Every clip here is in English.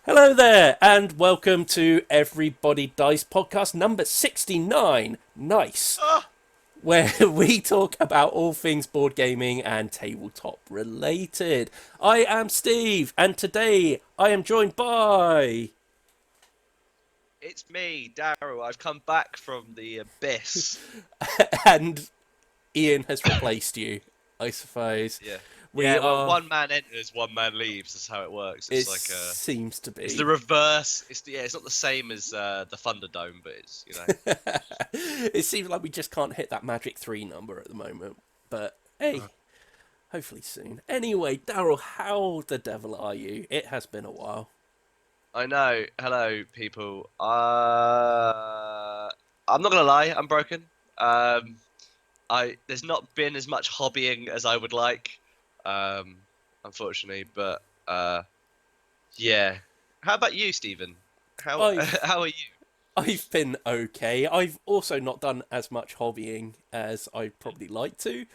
Hello there, and welcome to Everybody Dice podcast number 69. Nice. Ah, Where we talk about all things board gaming and tabletop related. I am Steve, and today I am joined by. it's me, Darryl. I've come back from the abyss. And Ian has replaced you, I suppose. Yeah. We Yeah, well, are. one man enters, one man leaves. That's how it works. It It's like seems to it's the be. reverse. It's not the same as the Thunderdome, but it's. It seems like we just can't hit that magic 3 number at the moment. But hey, Uh, hopefully soon. Anyway, Daryl, how the devil are you? It has been a while. I know. Hello, people. I'm not gonna lie. I'm broken. Um, there's not been as much hobbying as I would like, um, unfortunately. But yeah. How about you, Stephen? How I've how are you? I've been okay. I've also not done as much hobbying as I'd probably like to.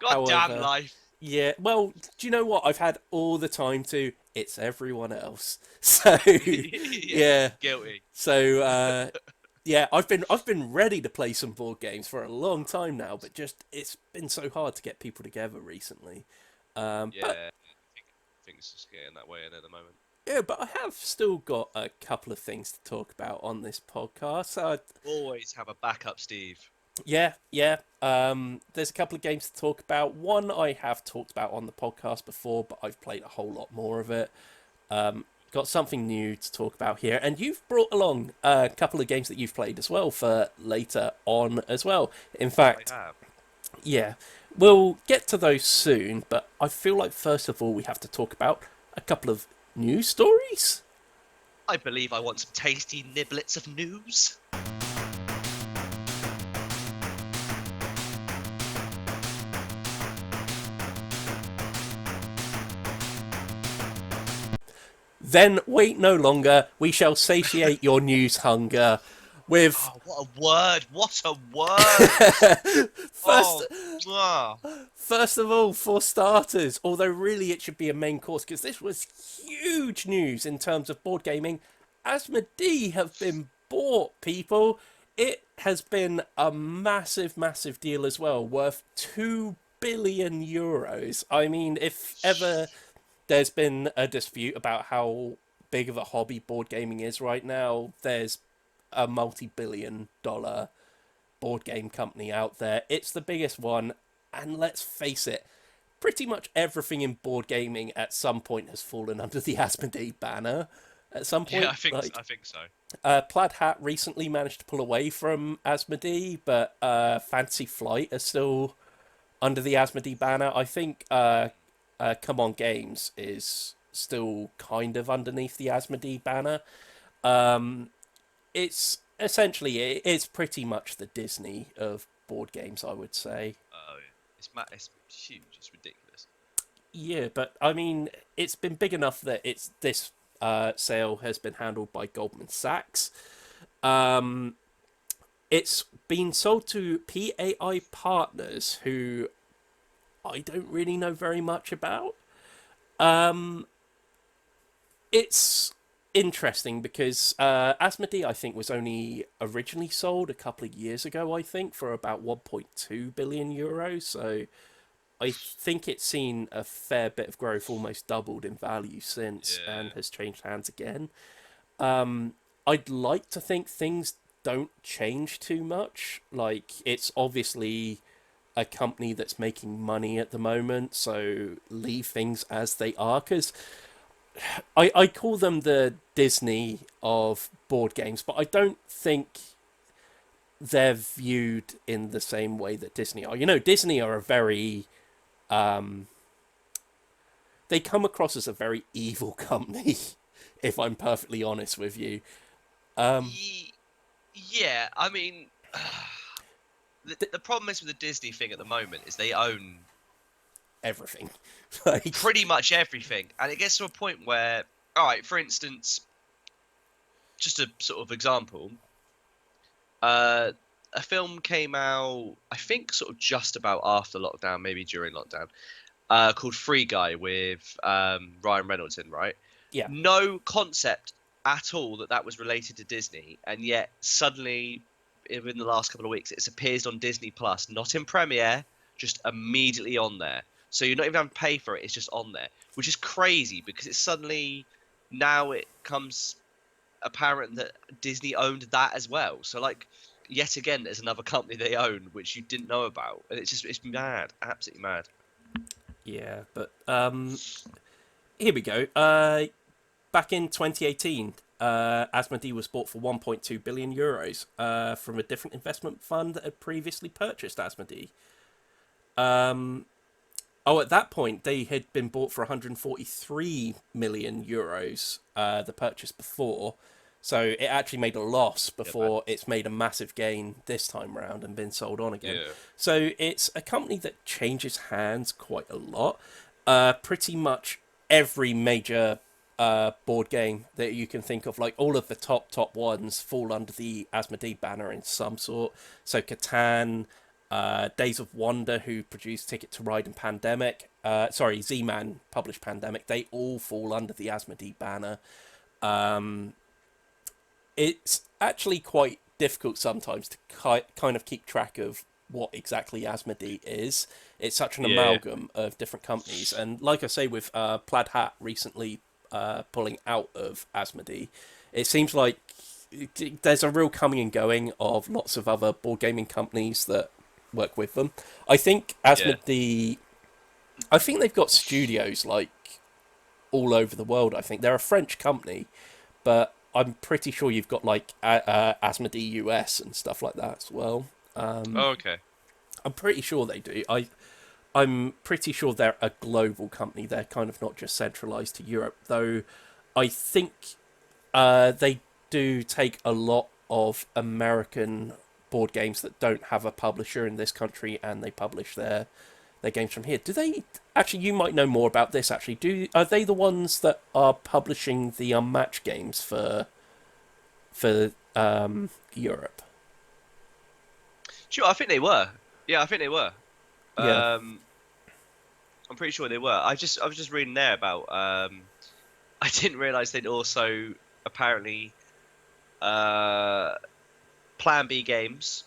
Goddamn However, life. yeah, well, do you know what? I've had all the time to. It's everyone else. So, Yeah, yeah. guilty. So, yeah, I've been ready to play some board games for a long time now, but just it's been so hard to get people together recently. But Yeah, things just getting that way in at the moment. yeah, but I have still got a couple of things to talk about on this podcast. Always have a backup, Steve. Yeah. There's a couple of games to talk about. One I have talked about on the podcast before, but I've played a whole lot more of it. Got something new to talk about here, and you've brought along a couple of games that you've played as well for later on as well. In I fact, have. yeah, we'll get to those soon, but I feel like first of all we have to talk about a couple of news stories. I believe I want some tasty niblets of news. Then wait no longer, we shall satiate your news hunger with Oh, what a word! What a word! first Oh, mwah. first of all, for starters, although really it should be a main course because this was huge news in terms of board gaming. Asmodee have been bought, people. It has been a massive, massive deal as well, worth 2 billion euros. I mean, if ever there's been a dispute about how big of a hobby board gaming is right now, there's a multi-billion-dollar board game company out there. It's the biggest one, and let's face it, pretty much everything in board gaming at some point has fallen under the Asmodee banner. At some Yeah, point, like I think so. Plaid Hat recently managed to pull away from Asmodee, but Fancy Flight is still under the Asmodee banner. I think Come On Games is still kind of underneath the Asmodee banner. Um, it's essentially it's pretty much the Disney of board games, I would say. Oh, yeah. It's huge. It's ridiculous. Yeah, but I mean, it's been big enough that it's this sale has been handled by Goldman Sachs. Um, it's been sold to PAI Partners, who I don't really know very much about. Um, it's interesting because Asmodee, I think, was only originally sold a couple of years ago, I think, for about 1.2 billion euros. So I think it's seen a fair bit of growth, almost doubled in value since, and Yeah. has changed hands again. I'd like to think things don't change too much. Like, it's obviously a company that's making money at the moment, so leave things as they are. Because I call them the Disney of board games, but I don't think they're viewed in the same way that Disney are. You know, Disney are a very they come across as a very evil company, if I'm perfectly honest with you. Um, Ye yeah, I mean, th- the problem is with the Disney thing at the moment is they own Everything, like pretty much everything, and it gets to a point where, all right, for instance, just a sort of example, uh, a film came out, I think, sort of just about after lockdown, maybe during lockdown, called Free Guy with Ryan Reynolds in, right? Yeah. No concept at all that was related to Disney, and yet suddenly, within the last couple of weeks, it's appeared on Disney Plus, not in premiere, just immediately on there. So you're not even having to pay for it; it's just on there, which is crazy because it's suddenly now it comes apparent that Disney owned that as well. So like, yet again, there's another company they own which you didn't know about, and it's mad, absolutely mad. Yeah, but here we go. Back in 2018, Asmodee was bought for 1.2 billion euros from a different investment fund that had previously purchased Asmodee. Oh, at that point, they had been bought for 143 million euros, the purchase before. So it actually made a loss Yeah, man. before it's made a massive gain this time around and been sold on again. Yeah. So it's a company that changes hands quite a lot. Pretty much every major board game that you can think of, like all of the top ones, fall under the Asmodee banner in some sort. So Catan, Days of Wonder, who produced Ticket to Ride and Pandemic, Z-Man published Pandemic, they all fall under the Asmodee banner. It's actually quite difficult sometimes to kind of keep track of what exactly Asmodee is. It's such an Yeah. amalgam of different companies, and like I say, with Plaid Hat recently pulling out of Asmodee, it seems like there's a real coming and going of lots of other board gaming companies that work with them. I think Yeah. Asmodee, I think they've got studios like all over the world. I think they're a French company, but I'm pretty sure you've got like Asmodee US and stuff like that as well. Oh, okay. I'm pretty sure they do. I'm pretty sure they're a global company. They're kind of not just centralized to Europe, though. I think they do take a lot of American board games that don't have a publisher in this country, and they publish their games from here. Do they actually? You might know more about this. Actually, are they the ones that are publishing the Unmatched games for Europe? Sure, I think they were. Yeah, I think they were. Yeah, Um, I'm pretty sure they were. I was just reading there about. I didn't realize they'd also apparently uh, Plan B Games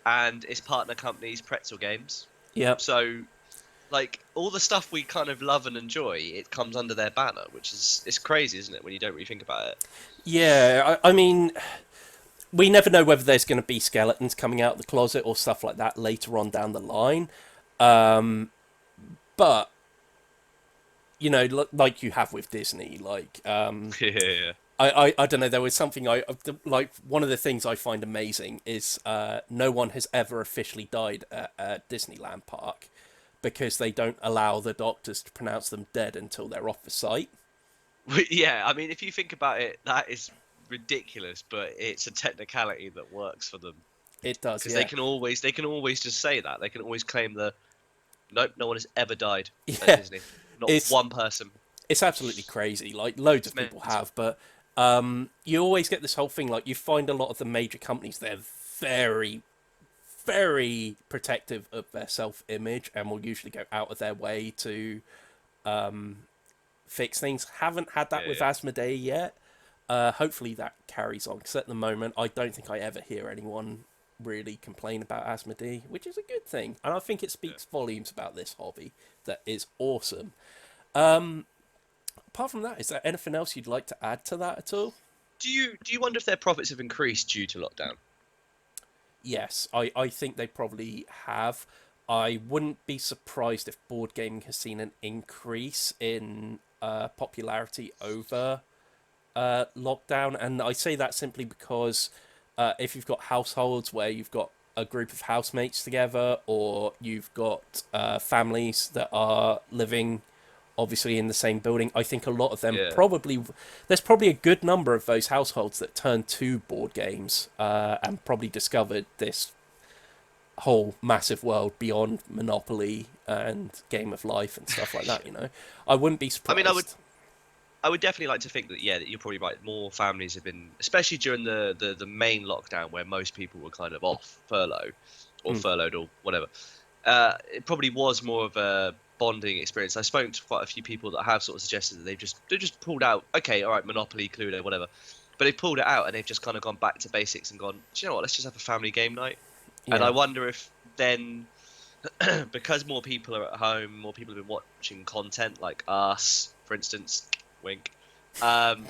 and its partner companies Pretzel Games. yeah, So like all the stuff we kind of love and enjoy, it comes under their banner, which is it's crazy, isn't it? When you don't really think about it. yeah. I mean, we never know whether there's going to be skeletons coming out of the closet or stuff like that later on down the line. But you know, like you have with Disney, like Yeah. I don't know. There was something like one of the things I find amazing is no one has ever officially died at Disneyland Park because they don't allow the doctors to pronounce them dead until they're off the site. Yeah, I mean, if you think about it, that is ridiculous, but it's a technicality that works for them It does, because yeah, they can always just say that. They can always claim the nope, no one has ever died at yeah. Disney, not It's one person. it's absolutely crazy. Like loads It's of people mental. have, but you always get this whole thing. Like you find a lot of the major companies, they're very, very protective of their self-image and will usually go out of their way to fix things. Haven't had that Yeah, with yeah, Asmodee yet. Hopefully that carries on because at the moment I don't think I ever hear anyone really complain about Asmodee, which is a good thing, and I think it yeah. speaks volumes about this hobby that is awesome. Apart from that, is there anything else you'd like to add to that at all? Do you wonder if their profits have increased due to lockdown? Yes, I think they probably have. I wouldn't be surprised if board gaming has seen an increase in popularity over lockdown, and I say that simply because if you've got households where you've got a group of housemates together, or you've got families that are living obviously in the same building, I think a lot of them Yeah, probably there's probably a good number of those households that turned to board games and probably discovered this whole massive world beyond Monopoly and Game of Life and stuff like that. You know, I wouldn't be I mean, surprised. I would definitely like to think that yeah, that you're probably right. More families have been, especially during the main lockdown where most people were kind of off furlough or Mm, furloughed or whatever. It probably was more of a bonding experience. I've spoken to quite a few people that have sort of suggested that they just pulled out. Okay, all right, Monopoly, Cluedo, whatever, but they've pulled it out and they've just kind of gone back to basics and gone. Do you know what? Let's just have a family game night. And I Yeah. wonder if then, because more people are at home, more people have been watching content like us, for instance, wink, um,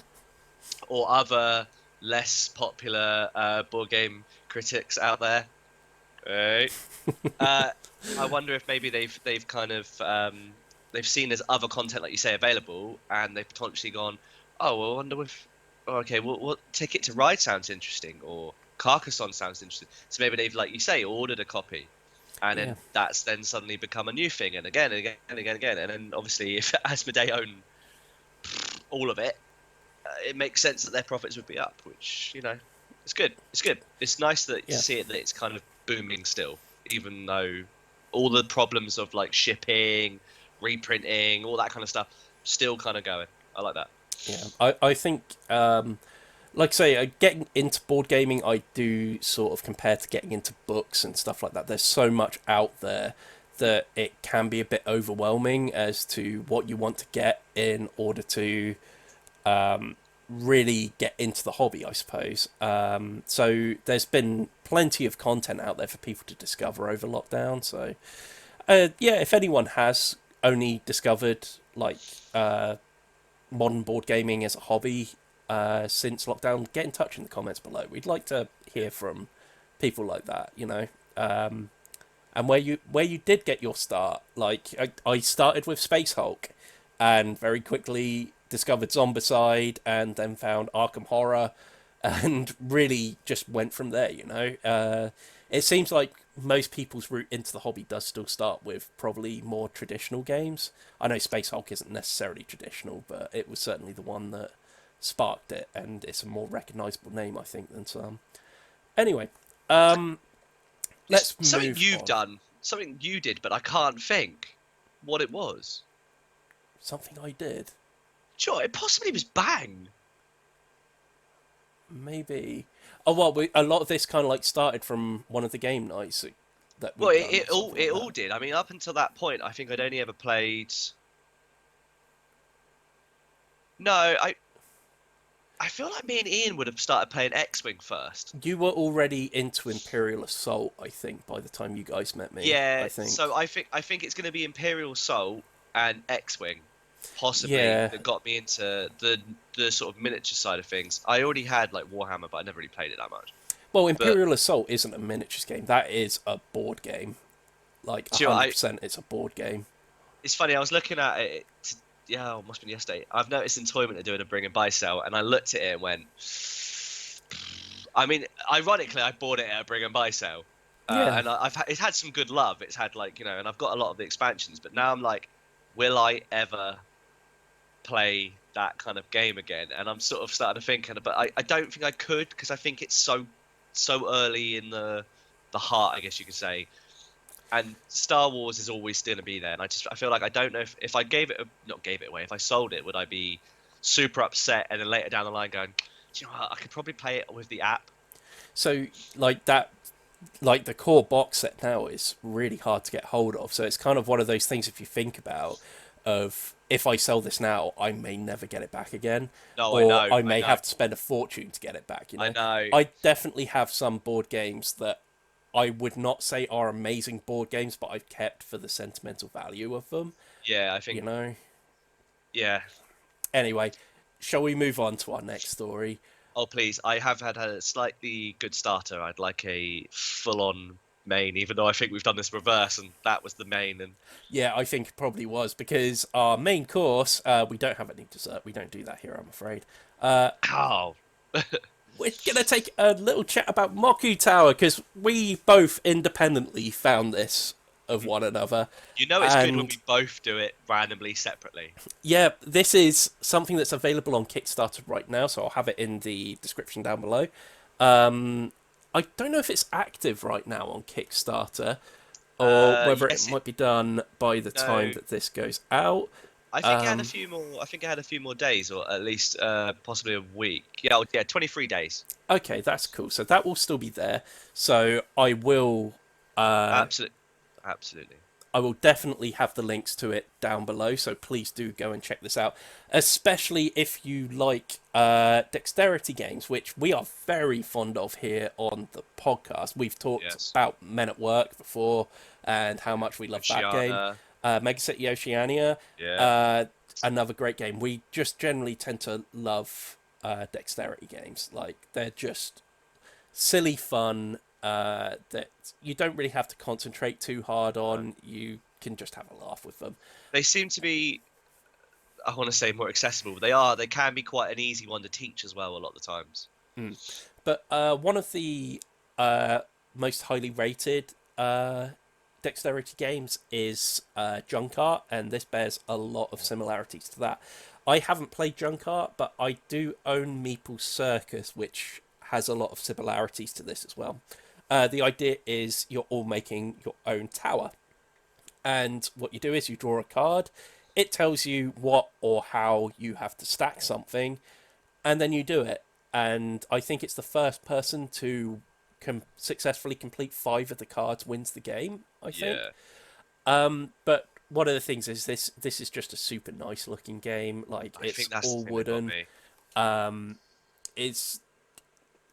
or other less popular board game critics out there. Right. Uh, I wonder if maybe they've kind of they've seen there's other content like you say available, and they've potentially gone, oh, well, I wonder if okay, well, Ticket to Ride sounds interesting, or Carcassonne sounds interesting. So maybe they've, like you say, ordered a copy, and Yeah. then that's then suddenly become a new thing, and again and again and again and again, and then obviously if Asmodee own all of it, it makes sense that their profits would be up, which it's good. It's good. It's nice that to Yeah. see it that it's kind of booming still, even though all the problems of like shipping, reprinting, all that kind of stuff, still kind of going. I like that. Yeah. I think, like I say, getting into board gaming, I do sort of compare to getting into books and stuff like that. There's so much out there that it can be a bit overwhelming as to what you want to get in order to really get into the hobby, I suppose. So there's been plenty of content out there for people to discover over lockdown. So yeah, if anyone has only discovered like modern board gaming as a hobby since lockdown, get in touch in the comments below. We'd like to hear from people like that, and where you did get your start. Like I started with Space Hulk, and very quickly discovered Zombicide, and then found Arkham Horror, and really just went from there. It seems like most people's route into the hobby does still start with probably more traditional games. I know Space Hulk isn't necessarily traditional, but it was certainly the one that sparked it, and it's a more recognisable name, I think, than some. Anyway, let's Something move you've on. done, something you did, but I can't think what it was. Something I did, Sure, it possibly was Bang. maybe. Oh well, a lot of this kind of like started from one of the game nights that Well, we've done, or something it like all that. did. I mean, up until that point, I think I'd only ever played. No, I feel like me and Ian would have started playing X-Wing first. You were already into Imperial Assault, I think, by the time you guys met me. Yeah, I think. so I think it's going to be Imperial Assault and X-Wing, possibly, Yeah. that got me into the sort of miniature side of things. I already had like Warhammer, but I never really played it that much. Well, But Imperial Assault isn't a miniatures game. That is a board game. Like you know, 100%, it's a board game. it's funny. I was looking at it. Yeah, it must have been yesterday. I've noticed in Toyman are doing a bring and buy sale, and I looked at it and went. I mean, ironically, I bought it at a bring and buy sale, Yeah. and it's had some good love. It's had like and I've got a lot of the expansions, but now I'm like, will I ever play that kind of game again? And I'm sort of starting to think, but I don't think I could because I think it's so early in the heart, I guess you could say. And Star Wars is always going to be there, and I feel like I don't know if I gave it not gave it away, if I sold it, would I be super upset and then later down the line going, do you know what, I could probably play it with the app. So, like that, like the core box set now is really hard to get hold of. So it's kind of one of those things, if you think about, of if I sell this now, I may never get it back again, No, or I I may know, have to spend a fortune to get it back. I know. I definitely have some board games that I would not say are amazing board games, but I've kept for the sentimental value of them. Yeah, I You think know. yeah. Anyway, shall we move on to our next story? Oh please, I have had a slightly good starter. I'd like a full-on main, even though I think we've done this reverse, and that was the main. And Yeah, I think it probably was because our main course, we don't have any dessert. We don't do that here, I'm afraid. oh, We're going to take a little chat about Moku Tower because we both independently found this of one another. it's good when And we both do it randomly separately. yeah, this is something that's available on Kickstarter right now, so I'll have it in the description down below. I don't know if it's active right now on Kickstarter or whether it Yes, might be done by the time no. that this goes out. I think it had a few more. I think it had a few more days, or at least possibly a week. Yeah, 23 days. Okay, that's cool. So that will still be there. So I will Absolutely, absolutely. I will definitely have the links to it down below, so please do go and check this out. Especially if you like dexterity games, which we are very fond of here on the podcast. We've talked Yes. about Men at Work before and how much we love that game. Oceania. Mega City Oceania, Yeah. another great game. We just generally tend to love dexterity games. Like, they're just silly fun that you don't really have to concentrate too hard on. You can just have a laugh with them. They seem to be, I want to say, more accessible. They can be quite an easy one to teach as well a lot of the times. But one of the most highly rated dexterity games is Junkart, and this bears a lot of similarities to that. I haven't played Junkart, but I do own Meeple Circus, which has a lot of similarities to this as well. The idea is you're all making your own tower. And what you do is you draw a card. It tells you what or how you have to stack something, and then you do it. And I think it's the first person to successfully complete 5 of the cards wins the game, I think. But one of the things is this is just a super nice looking game. Like, I it's think that's all the thing that got wooden. me.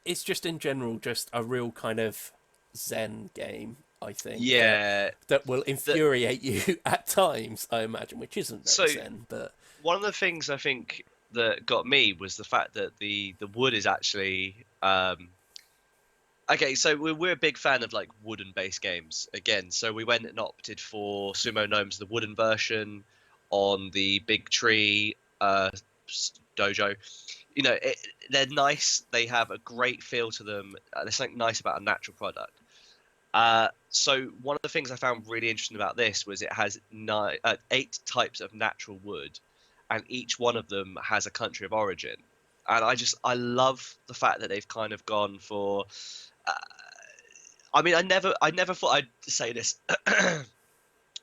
It's just in general just a real kind of zen game, I think. Yeah. That will infuriate you at times, I imagine, which isn't very So zen, but one of the things I think that got me was the fact that the wood is actually okay. So we're a big fan of like wooden based games again. So we went and opted for Sumo Gnomes, the wooden version, on the Big Tree dojo. You know, they're nice. They have a great feel to them. There's something nice about a natural product. So one of the things I found really interesting about this was it has 8 types of natural wood, and each one of them has a country of origin. And I love the fact that they've kind of gone for. I mean, I never thought I'd say this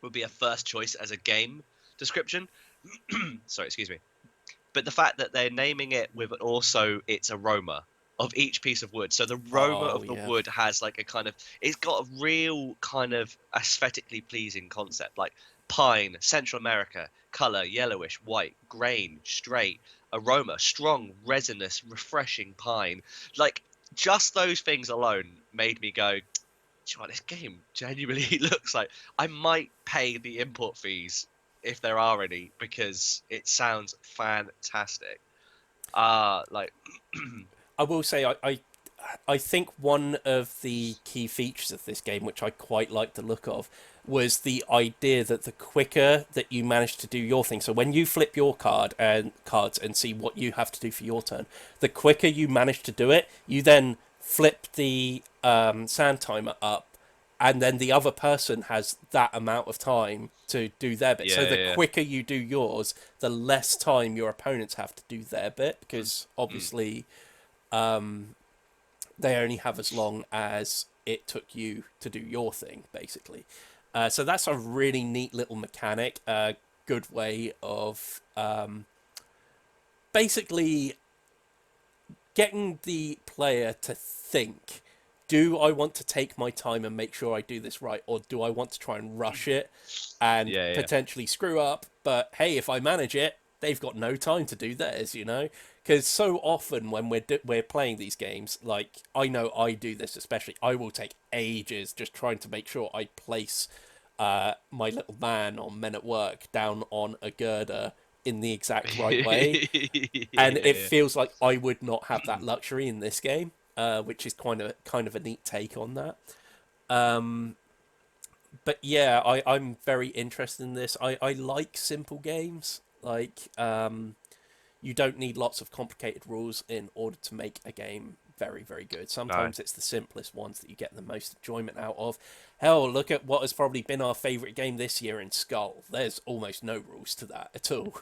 would be a first choice as a game description. Sorry, excuse me. But the fact that they're naming it with also its aroma of each piece of wood. So the aroma of the wood has like a kind of, it's got a real kind of aesthetically pleasing concept, like pine, Central America, color, yellowish, white, grain, straight, aroma, strong, resinous, refreshing pine. Like, just those things alone made me go, "Do you know what, this game genuinely looks like I might pay the import fees if there are any, because it sounds fantastic." Like I will say I think one of the key features of this game, which I quite like the look of, was the idea that the quicker that you manage to do your thing, so when you flip your cards and see what you have to do for your turn, the quicker you manage to do it, you then flip the sand timer up, and then the other person has that amount of time to do their bit. So the quicker you do yours, the less time your opponents have to do their bit, because obviously they only have as long as it took you to do your thing, basically. So that's a really neat little mechanic, a good way of basically getting the player to think, do I want to take my time and make sure I do this right, or do I want to try and rush it and potentially screw up? But hey, if I manage it, they've got no time to do theirs, you know? Because so often when we're playing these games, like, I know I do this especially, I will take ages just trying to make sure I place my little man on Men at Work down on a girder in the exact right way. And it feels like I would not have that luxury in this game, which is kind of a neat take on that. But yeah, I'm very interested in this. I like simple games. Like, you don't need lots of complicated rules in order to make a game very, very good. Sometimes it's the simplest ones that you get the most enjoyment out of. Hell, look at what has probably been our favourite game this year in Skull. There's almost no rules to that at all.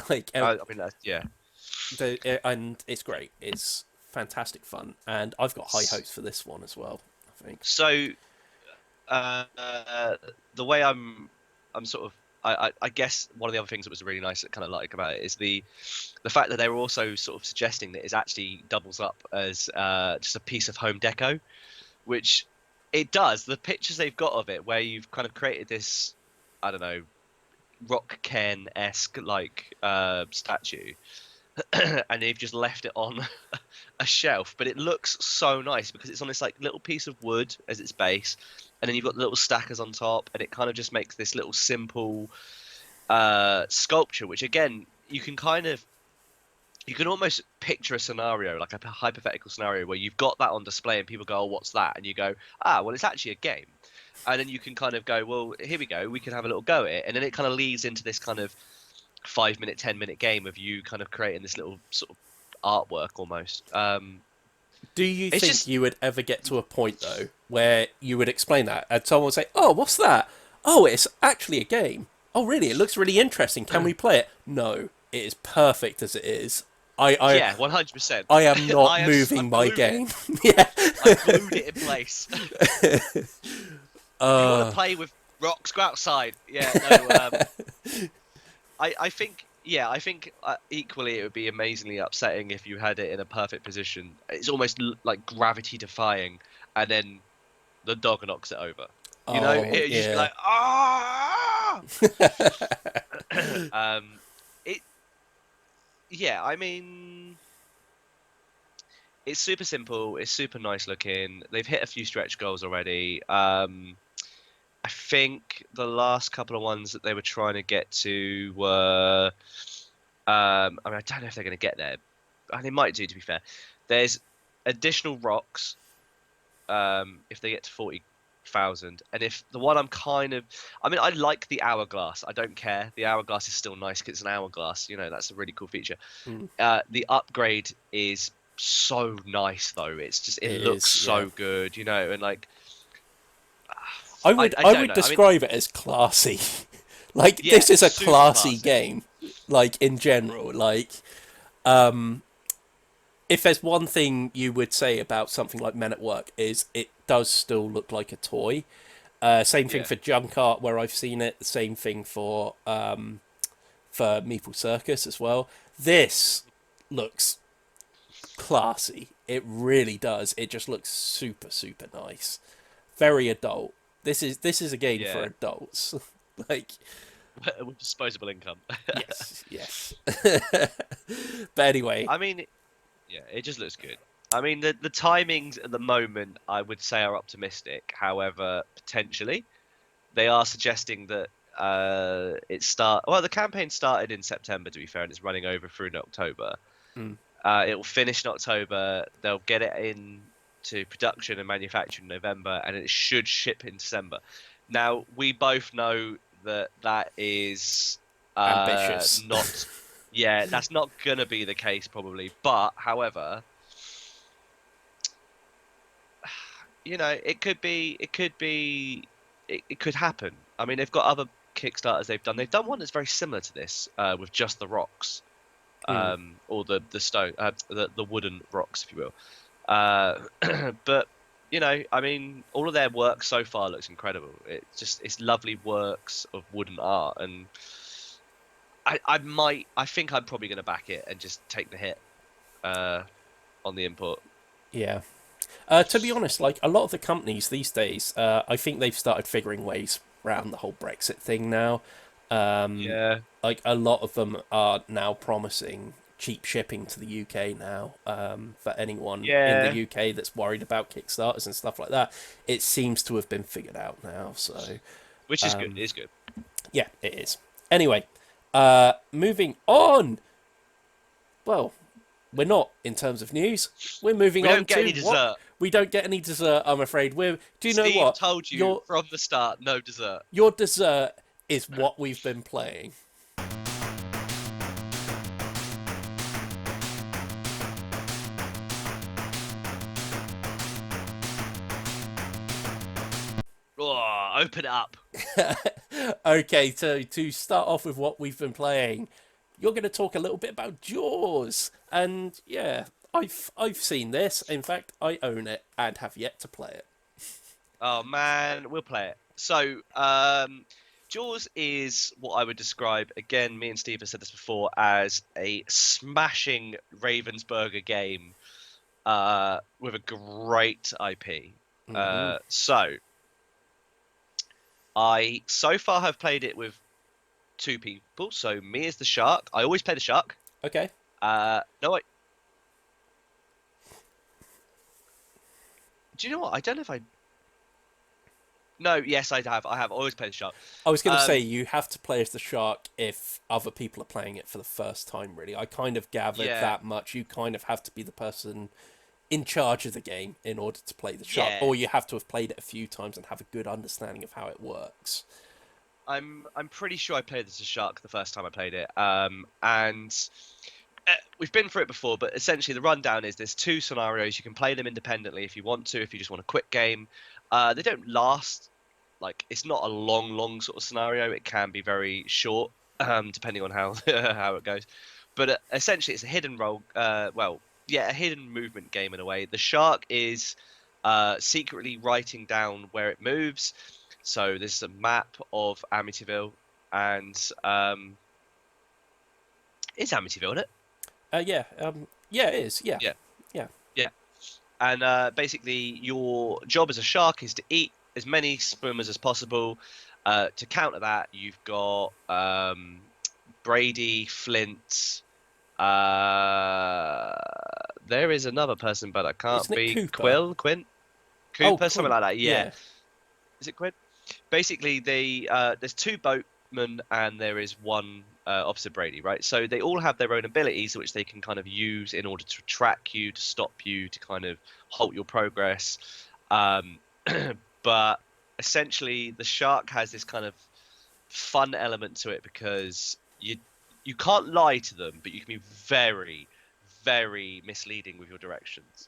Like, I mean, and it's great. It's fantastic fun, and I've got high hopes for this one as well, I think. So, the way I'm sort of, I guess one of the other things that was really nice, that kind of like about it, is the fact that they were also sort of suggesting that it actually doubles up as just a piece of home deco, which it does. The pictures they've got of it, where you've kind of created this I don't know, Rock Ken-esque like statue, and they've just left it on a shelf. But it looks so nice because it's on this like little piece of wood as its base, and then you've got little stackers on top, and it kind of just makes this little simple sculpture, which again you can almost picture a scenario, like a hypothetical scenario, where you've got that on display and people go, "Oh, what's that?" And you go, "Ah, well, it's actually a game." And then you can kind of go, "Well, here we go. We can have a little go at it." And then it kind of leads into this kind of 5 minute, 10 minute game of you kind of creating this little sort of artwork almost. Do you It's think just you would ever get to a point though where you would explain that and someone would say, "Oh, what's that? Oh, it's actually a game. Oh, really? It looks really interesting. Can we play it?" No, it is perfect as it is. I yeah, 100%. I am not I've moving my glued it. game. Yeah. I've glued it in place. If you want to Uh, play with rocks, go outside. Yeah, no. I think, yeah, I think equally it would be amazingly upsetting if you had it in a perfect position. It's almost like gravity defying, and then the dog knocks it over. You know, oh, it'd just be yeah. like, ah. um, it, yeah, I mean, it's super simple. It's super nice looking. They've hit a few stretch goals already. I think the last couple of ones that they were trying to get to were, I mean, I don't know if they're going to get there. They might do, to be fair. There's additional rocks, if they get to 40,000. And if the one I'm kind of, I mean, I like the hourglass. I don't care. The hourglass is still nice because it's an hourglass. You know, that's a really cool feature. Mm, The upgrade is so nice, though. It's just, it it looks is, yeah. so good, you know, and like, I I don't would know. I mean, describe it as classy. Like yeah, this is a super classy classy. game. Like in general, like if there's one thing you would say about something like Men at Work is it does still look like a toy. Same thing Yeah. for Junk Art where I've seen it. The same thing for Meeple Circus as well. This looks classy. It really does. It just looks super nice. Very adult. This is a game for Yeah. adults. Like With disposable income. yes. But anyway, I mean, yeah, it just looks good. I mean, the timings at the moment, I would say, are optimistic. However, potentially, they are suggesting that well, the campaign started in September, to be fair, and it's running over through in October. mm, It will finish in October. They'll get it in to production and manufacture in November, and it should ship in December. Now, we both know that that is ambitious. not, yeah, that's not gonna be the case probably. But however, you know, it could happen. I mean, they've got other Kickstarters they've done. They've done one that's very similar to this, with just the rocks, Mm, or the stone, the wooden rocks, if you will. Uh, but you know, I mean, all of their work so far looks incredible. It's lovely works of wooden art, and I think I'm probably going to back it and just take the hit uh, on the import. yeah. To be honest, like a lot of the companies these days, I think they've started figuring ways around the whole Brexit thing now. Yeah, Like a lot of them are now promising cheap shipping to the UK now, for anyone in the yeah, UK that's worried about Kickstarters and stuff like that. It seems to have been figured out now. So which is good. It's good. yeah, it is. Anyway, moving on. Well, we're not in terms of news. We're moving We on don't get to any what dessert. we don't get any dessert. I'm afraid. We're. Do you know Steve what told you your from the start, no dessert. your dessert is what we've been playing. Oh, open it up. Okay, so to start off with what we've been playing, you're going to talk a little bit about Jaws, and yeah, I've seen this. In fact, I own it and have yet to play it. Oh man, we'll play it. So, Jaws is what I would describe, again, me and Steve have said this before, as a smashing Ravensburger game, with a great IP. Hmm. So, I so far have played it with two people. So me as the shark. I always play the shark. Okay. No, do you know what? I don't know if I. No, yes, I have. I have always played the shark. I was going to say Um, you have to play as the shark if other people are playing it for the first time, really. I kind of gathered yeah, that much. You kind of have to be the person in charge of the game in order to play the shark, yeah. or you have to have played it a few times and have a good understanding of how it works. I'm pretty sure I played as a shark the first time I played it. And we've been through it before, but essentially the rundown is there's two scenarios. You can play them independently if you want to, if you just want a quick game. They don't last, like, it's not a long sort of scenario. It can be very short, depending on how how it goes. But essentially, it's a hidden role. Well, yeah, a hidden movement game in a way. The shark is secretly writing down where it moves. So there's a map of Amityville, and it's Amityville, isn't it? Yeah, yeah, it is. Yeah, Yeah, yeah. yeah. And basically, your job as a shark is to eat as many swimmers as possible. To counter that, you've got Brady, Flint. Uh, there is another person, but I Isn't can't it be Cooper? Quint, Oh, Cooper, something like that. Yeah, yeah. is it Quint? Basically, there's two boatmen and there is one Officer Brady, right? So they all have their own abilities which they can kind of use in order to track you, to stop you, to kind of halt your progress. Um, but essentially, the shark has this kind of fun element to it because you can't lie to them, but you can be very, very misleading with your directions.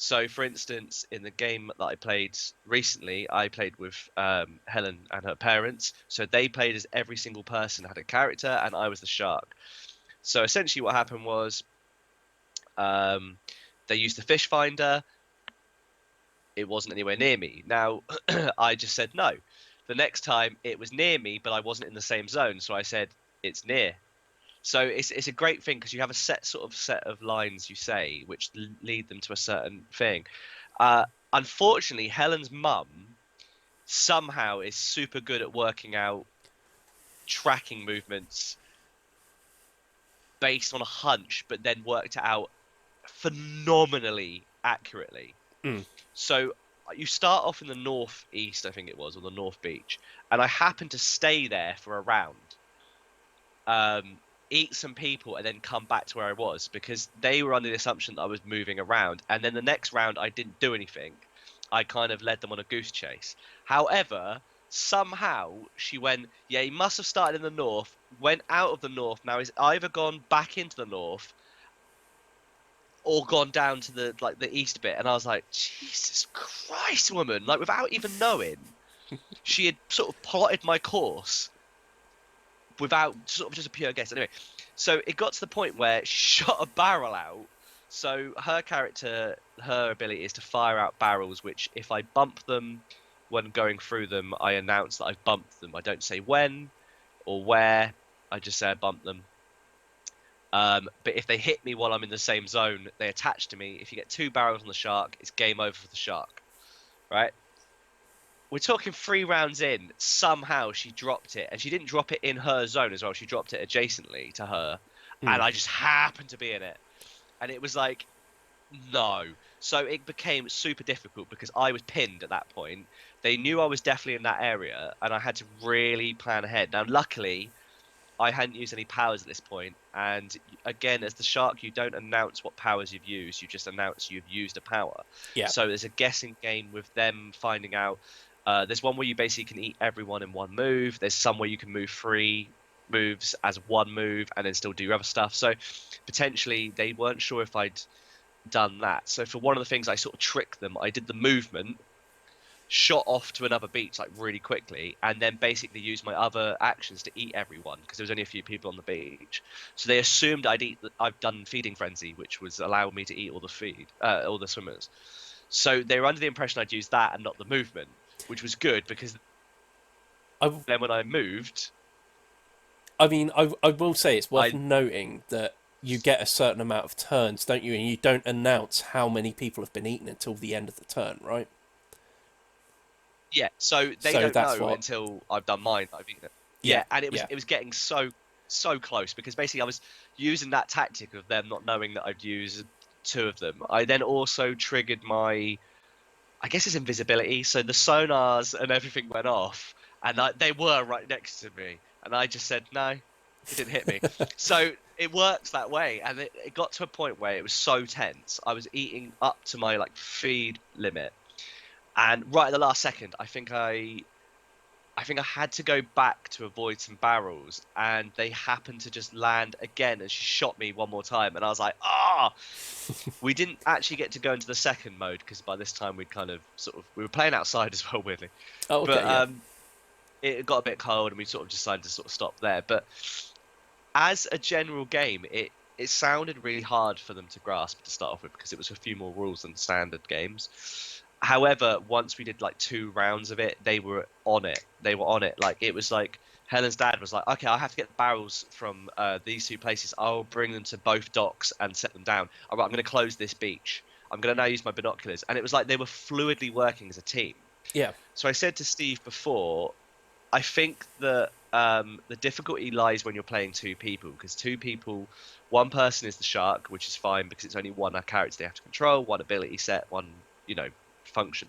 So, for instance, in the game that I played recently, I played with Helen and her parents. So they played as every single person had a character, and I was the shark. So essentially, what happened was um, they used the fish finder. It wasn't anywhere near me. Now, I just said no. The next time, it was near me, but I wasn't in the same zone. So I said it's near. So it's a great thing because you have a set of lines you say which lead them to a certain thing. Uh, Unfortunately, Helen's mum somehow is super good at working out tracking movements based on a hunch, but then worked it out phenomenally accurately. Mm. So you start off in the northeast, I think it was, or the North Beach, and I happened to stay there for a round. Um, Eat some people and then come back to where I was because they were under the assumption that I was moving around. And then the next round, I didn't do anything. I kind of led them on a goose chase. However, somehow she went, yeah, he must have started in the north, went out of the north. Now he's either gone back into the north or gone down to the east bit. And I was like, Jesus Christ, woman! Like without even knowing, she had sort of plotted my course without sort of just a pure guess. Anyway, so it got to the point where she shot a barrel out. So her character, her ability is to fire out barrels, which if I bump them when going through them, I announce that I've bumped them. I don't say when or where. I just say I bumped them. But if they hit me while I'm in the same zone, they attach to me. If you get two barrels on the shark, it's game over for the shark, right? We're talking 3 rounds in. Somehow she dropped it, and she didn't drop it in her zone as well. She dropped it adjacently to her, and Mm. I just happened to be in it, and it was like, no. So it became super difficult because I was pinned at that point. They knew I was definitely in that area, and I had to really plan ahead. Now, luckily, I hadn't used any powers at this point, and again, as the shark, you don't announce what powers you've used. You just announce you've used a power. Yeah. So there's a guessing game with them finding out. There's one where you basically can eat everyone in one move. There's some where you can move 3 moves as one move and then still do other stuff. So potentially they weren't sure if I'd done that. So for one of the things I sort of tricked them, I did the movement, shot off to another beach like really quickly, and then basically used my other actions to eat everyone because there was only a few people on the beach. So they assumed I've done feeding frenzy, which was allowing me to eat all the swimmers. So they were under the impression I'd used that and not the movement, which was good because I, then when I moved, I mean, I will say it's worth I noting that you get a certain amount of turns, don't you? And you don't announce how many people have been eaten until the end of the turn, right? Yeah, so they So don't that's know what. until I've done mine. I've eaten it. Yeah, Yeah, and it was yeah. it was getting so close because basically I was using that tactic of them not knowing that I'd used two of them. I then also triggered my, I guess it's invisibility. So the sonars and everything went off, and they were right next to me, and I just said no, it didn't hit me. So it works that way, and it got to a point where it was so tense. I was eating up to my like feed limit, and right at the last second, I think I had to go back to avoid some barrels, and they happened to just land again, and she shot me one more time, and I was like, ah! We didn't actually get to go into the second mode because by this time we'd kind of we were playing outside as well, weirdly, Oh, but okay, yeah. it got a bit cold, and we sort of decided to sort of stop there. But as a general game, it sounded really hard for them to grasp to start off with because it was a few more rules than standard games. However, once we did like 2 rounds of it, they were on it. They were on it. Like it was like Helen's dad was like, "Okay, I have to get the barrels from these 2 places. I'll bring them to both docks and set them down. All right, I'm going to close this beach. I'm going to now use my binoculars." And it was like they were fluidly working as a team. Yeah. So I said to Steve before, I think that the difficulty lies when you're playing two people because two people, one person is the shark, which is fine because it's only one character they have to control, one ability set, one function.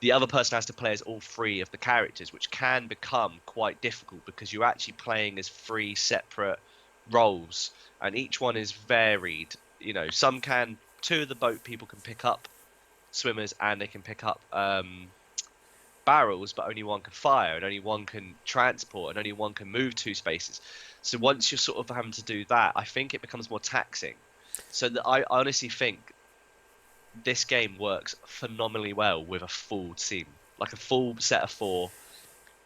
The other person has to play as all three of the characters, which can become quite difficult because you're actually playing as three separate roles, and each one is varied. Some can. Two of the boat people can pick up swimmers and they can pick up barrels, but only one can fire, and only one can transport, and only one can move 2 spaces. So once you're sort of having to do that, I think it becomes more taxing. So that I honestly think this game works phenomenally well with a full team, like a full set of 4.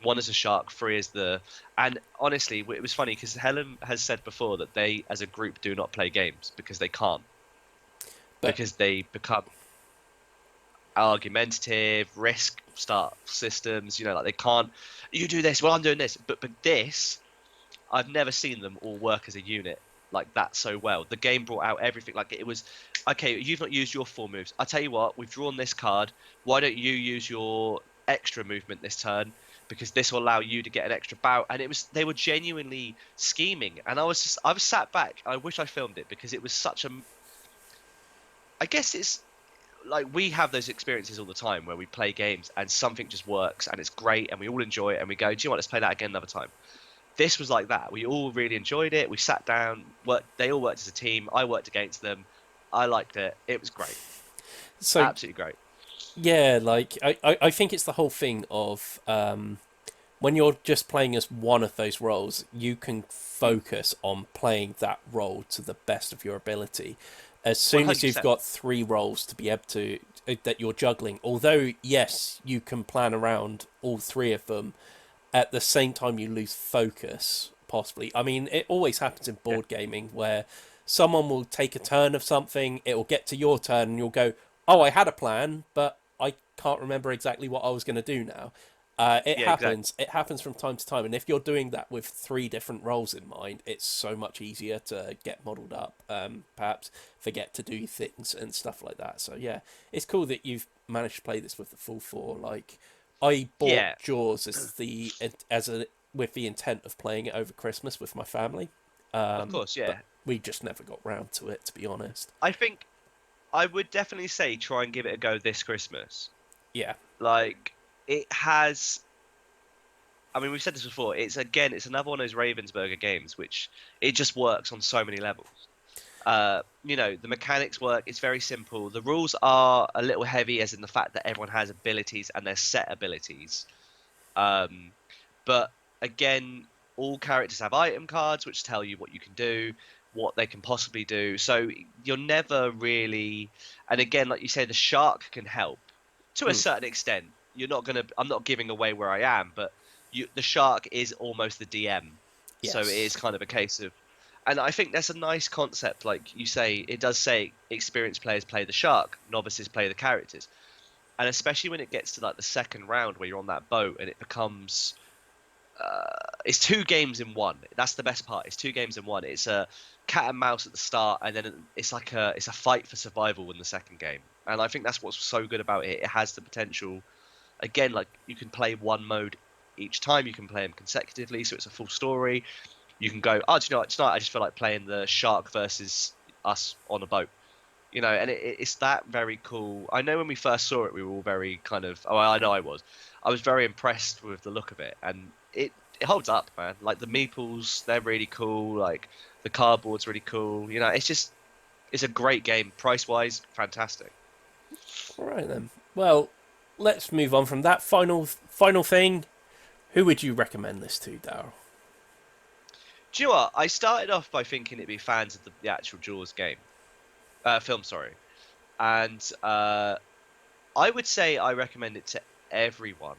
One is a shark, 3 is the. And honestly, it was funny because Helen has said before that they, as a group, do not play games because they can't, But because they become argumentative, risk start systems. Like they can't. You do this, well, I'm doing this, but this, I've never seen them all work as a unit like that so well. The game brought out everything. Like it was, okay, you've not used your 4 moves. I tell you what, we've drawn this card. Why don't you use your extra movement this turn? Because this will allow you to get an extra bout. And they were genuinely scheming. And I was sat back. I wish I filmed it because it was such a. I guess it's like we have those experiences all the time where we play games and something just works and it's great and we all enjoy it and we go, do you know what? Let's play that again another time. This was like that. We all really enjoyed it. We sat down, they all worked as a team. I worked against them. I liked it. It was great. so Absolutely great. yeah, like I think it's the whole thing of when you're just playing as one of those roles, you can focus on playing that role to the best of your ability. As soon as you've 100%. got 3 roles to be able to that you're juggling, although yes, you can plan around all 3 of them, at the same time you lose focus possibly. I mean, it always happens in Yeah. board gaming where someone will take a turn of something, it will get to your turn and you'll go, "Oh, I had a plan, but I can't remember exactly what I was going to do now." It Yeah, exactly. happens. It happens from time to time, and if you're doing that with 3 different roles in mind, it's so much easier to get modelled up. Perhaps forget to do things and stuff like that. So yeah, it's cool that you've managed to play this with the full 4. Like, I bought Yeah, Jaws as a with the intent of playing it over Christmas with my family, of course. but Yeah. we just never got round to it, to be honest. I think I would definitely say try and give it a go this Christmas. Yeah, Like, it has. I mean, we've said this before. It's another one of those Ravensburger games, which it just works on so many levels. The mechanics work. It's very simple. The rules are a little heavy, as in the fact that everyone has abilities and they're set abilities. Um, but again, all characters have item cards which tell you what you can do, what they can possibly do. So you're never really. And again, like you say, the shark can help to a mm, certain extent. You're not gonna. I'm not giving away where I am, but the shark is almost the DM. So it is yes, kind of a case of, and I think that's a nice concept. Like you say, it does say experienced players play the shark, novices play the characters, and especially when it gets to like the second round where you're on that boat and it becomes, it's 2 games in one. That's the best part. It's 2 games in one. It's a cat and mouse at the start, and then it's a fight for survival in the second game. And I think that's what's so good about it. It has the potential again, like you can play one mode each time. You can play them consecutively, so it's a full story. You can go, oh, do you know what? Tonight I just feel like playing the shark versus us on a boat. And it's that very cool. I know when we first saw it, we were all very kind of. Oh, I know I was. I was very impressed with the look of it, and it holds up, man. Like the meeples, they're really cool. Like the cardboard's really cool. It's a great game. Price wise, fantastic. All right then. Well, let's move on from that final thing. Who would you recommend this to, Darryl? Do you know what? I started off by thinking it'd be fans of the actual Jaws film, sorry, and I would say I recommend it to everyone.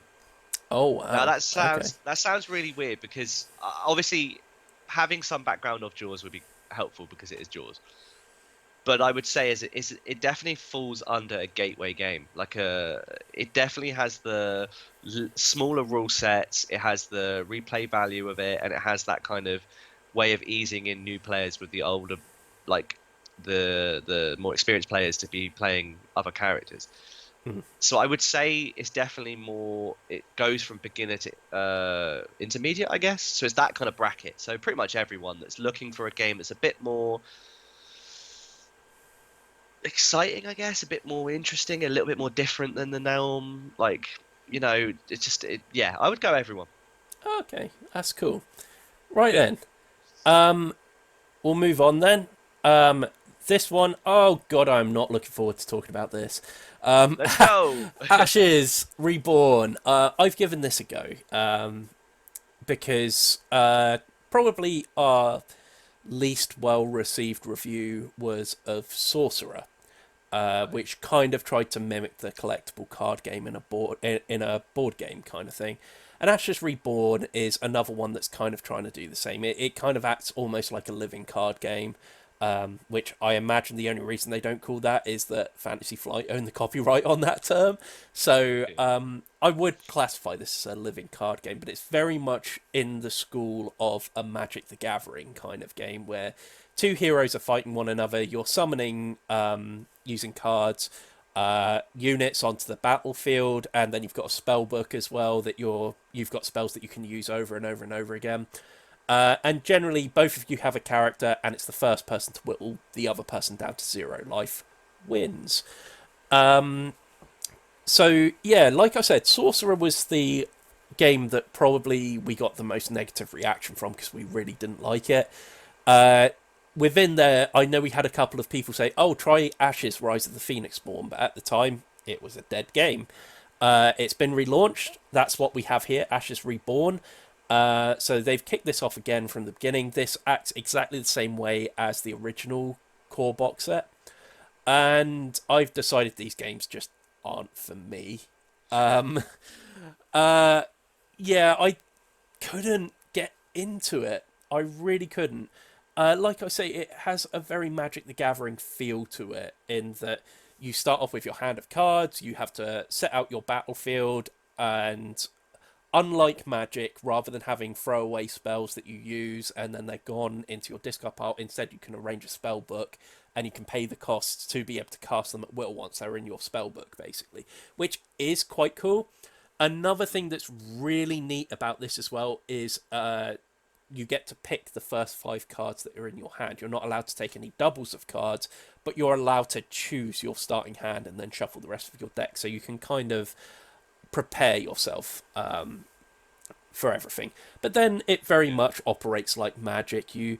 Oh Now wow. Okay. that sounds really weird because obviously having some background of Jaws would be helpful because it is Jaws. But I would say it definitely falls under a gateway game. It definitely has the smaller rule sets, it has the replay value of it, and it has that kind of way of easing in new players with the older, like the more experienced players to be playing other characters. Mhm. So I would say it's definitely more. It goes from beginner to intermediate, I guess. So it's that kind of bracket. So pretty much everyone that's looking for a game that's a bit more exciting, I guess, a bit more interesting, a little bit more different than the norm. Yeah, I would go everyone. Okay, that's cool. Right Yeah, then. Um, we'll move on then. Um, this one, oh god, I'm not looking forward to talking about this. let's go. Ashes Reborn. I've given this a go. Because probably our least well received review was of Sorcerer, Right. which kind of tried to mimic the collectible card game in a board game kind of thing. And Ashes Reborn is another one that's kind of trying to do the same. It kind of acts almost like a living card game, which I imagine the only reason they don't call that is that Fantasy Flight own the copyright on that term. So Yeah. I would classify this as a living card game, but it's very much in the school of a Magic the Gathering kind of game where two heroes are fighting one another. You're summoning using cards, units onto the battlefield, and then you've got a spell book as well that you've got spells that you can use over and over and over again. And generally, both of you have a character, and it's the first person to whittle the other person down to 0 life wins. Um, so yeah, like I said, Sorcerer was the game that probably we got the most negative reaction from because we really didn't like it. Uh, Within there, I know we had a couple of people say, "Oh, try Ashes: Rise of the Phoenix Spawn," but at the time, it was a dead game. It's been relaunched. That's what we have here, Ashes Reborn. So they've kicked this off again from the beginning. This acts exactly the same way as the original core box set, and I've decided these games just aren't for me. Um, uh, yeah, I couldn't get into it. I really couldn't. Like I say, it has a very Magic the Gathering feel to it, in that you start off with your hand of cards, you have to set out your battlefield, and unlike Magic, rather than having throwaway spells that you use and then they're gone into your discard pile, instead you can arrange a spell book and you can pay the costs to be able to cast them at will once they're in your spell book, basically, which is quite cool. Another thing that's really neat about this as well is you get to pick the first 5 cards that are in your hand. You're not allowed to take any doubles of cards, but you're allowed to choose your starting hand and then shuffle the rest of your deck. So you can kind of prepare yourself for everything. But then it very Yeah. much operates like Magic. You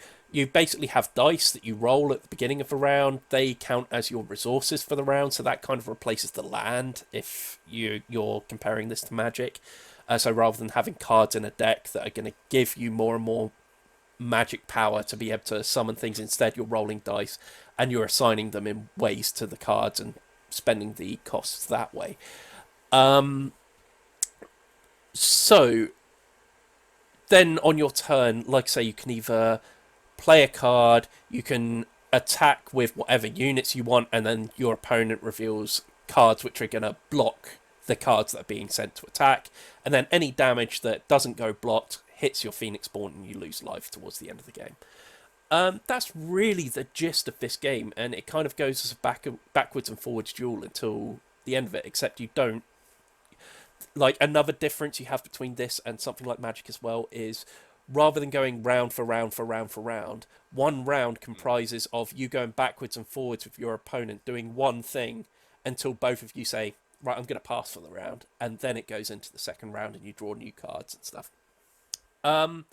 basically have dice that you roll at the beginning of the round. They count as your resources for the round, so that kind of replaces the land if you're comparing this to Magic. So rather than having cards in a deck that are going to give you more and more magic power to be able to summon things, instead you're rolling dice and you're assigning them in ways to the cards and spending the costs that way. Um, so then on your turn, like I say, you can either play a card, you can attack with whatever units you want, and then your opponent reveals cards which are going to block the cards that are being sent to attack, and then any damage that doesn't go blocked hits your Phoenix Spawn and you lose life towards the end of the game. That's really the gist of this game, and it kind of goes as a backwards and forwards duel until the end of it, except you don't. like another difference you have between this and something like Magic as well is rather than going round for round for round for round, one round Mm. comprises of you going backwards and forwards with your opponent doing one thing until both of you say, right, I'm going to pass for the round, and then it goes into the second round and you draw new cards and stuff. Um,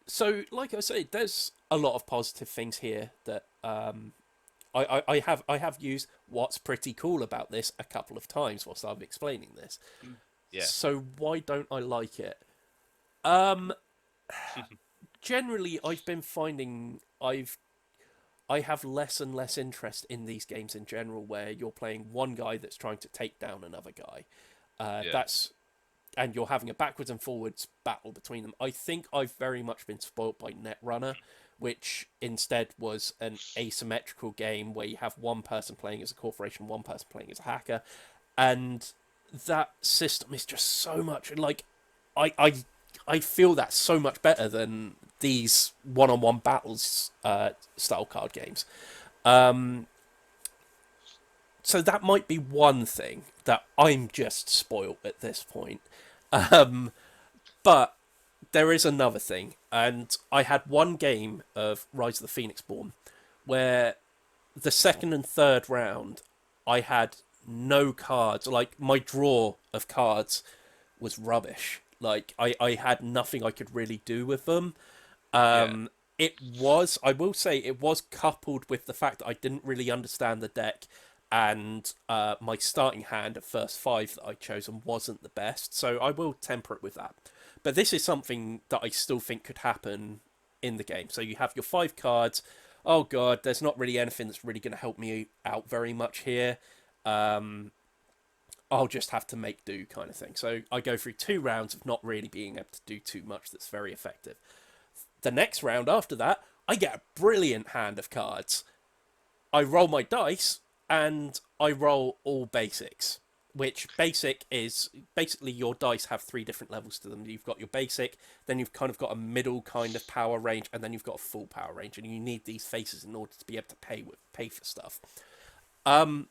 so, like I say, there's a lot of positive things here that I have used what's pretty cool about this a couple of times whilst I'm explaining this. Yeah. So why don't I like it? Um, Generally, I've been finding I have less and less interest in these games in general, where you're playing one guy that's trying to take down another guy. Yeah. That's and you're having a backwards and forwards battle between them. I think I've very much been spoilt by Netrunner, which instead was an asymmetrical game where you have one person playing as a corporation, one person playing as a hacker, and that system is just so much like I I I feel that's so much better than these one-on-one battles style card games. Um, so that might be one thing that I'm just spoilt at this point. Um, but there is another thing, and I had one game of Rise of the Phoenix Born where the second and third round I had no cards. Like my draw of cards was rubbish. Like I had nothing I could really do with them. Yeah. It was, I will say, it was coupled with the fact that I didn't really understand the deck, and my starting hand at first five that I'd chosen wasn't the best. So I will temper it with that. But this is something that I still think could happen in the game. So you have your five cards. Oh god, there's not really anything that's really going to help me out very much here. Um, I'll just have to make do kind of thing. So I go through 2 rounds of not really being able to do too much that's very effective. The next round after that, I get a brilliant hand of cards. I roll my dice and I roll all basics, which basic is basically your dice have 3 different levels to them. You've got your basic, then you've kind of got a middle kind of power range, and then you've got a full power range, and you need these faces in order to be able to pay for stuff. Um,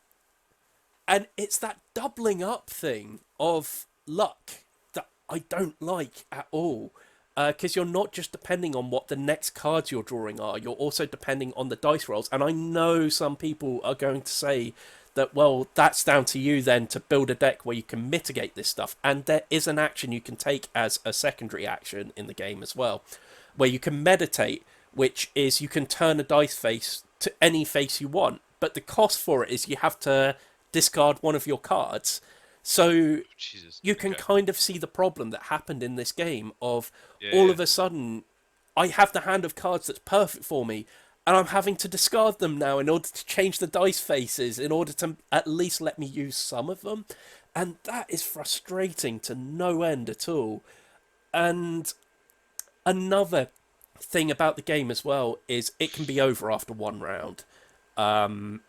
and it's that doubling up thing of luck that I don't like at all. Because you're not just depending on what the next cards you're drawing are, you're also depending on the dice rolls. And I know some people are going to say that, well, that's down to you then to build a deck where you can mitigate this stuff. And there is an action you can take as a secondary action in the game as well, where you can meditate, which is you can turn a dice face to any face you want. But the cost for it is you have to discard one of your cards. So Jesus. you can Okay. kind of see the problem that happened in this game of Yeah. all Yeah. of a sudden I have the hand of cards that's perfect for me, and I'm having to discard them now in order to change the dice faces in order to at least let me use some of them. And that is frustrating to no end at all. And another thing about the game as well is it can be over after 1 round. Um,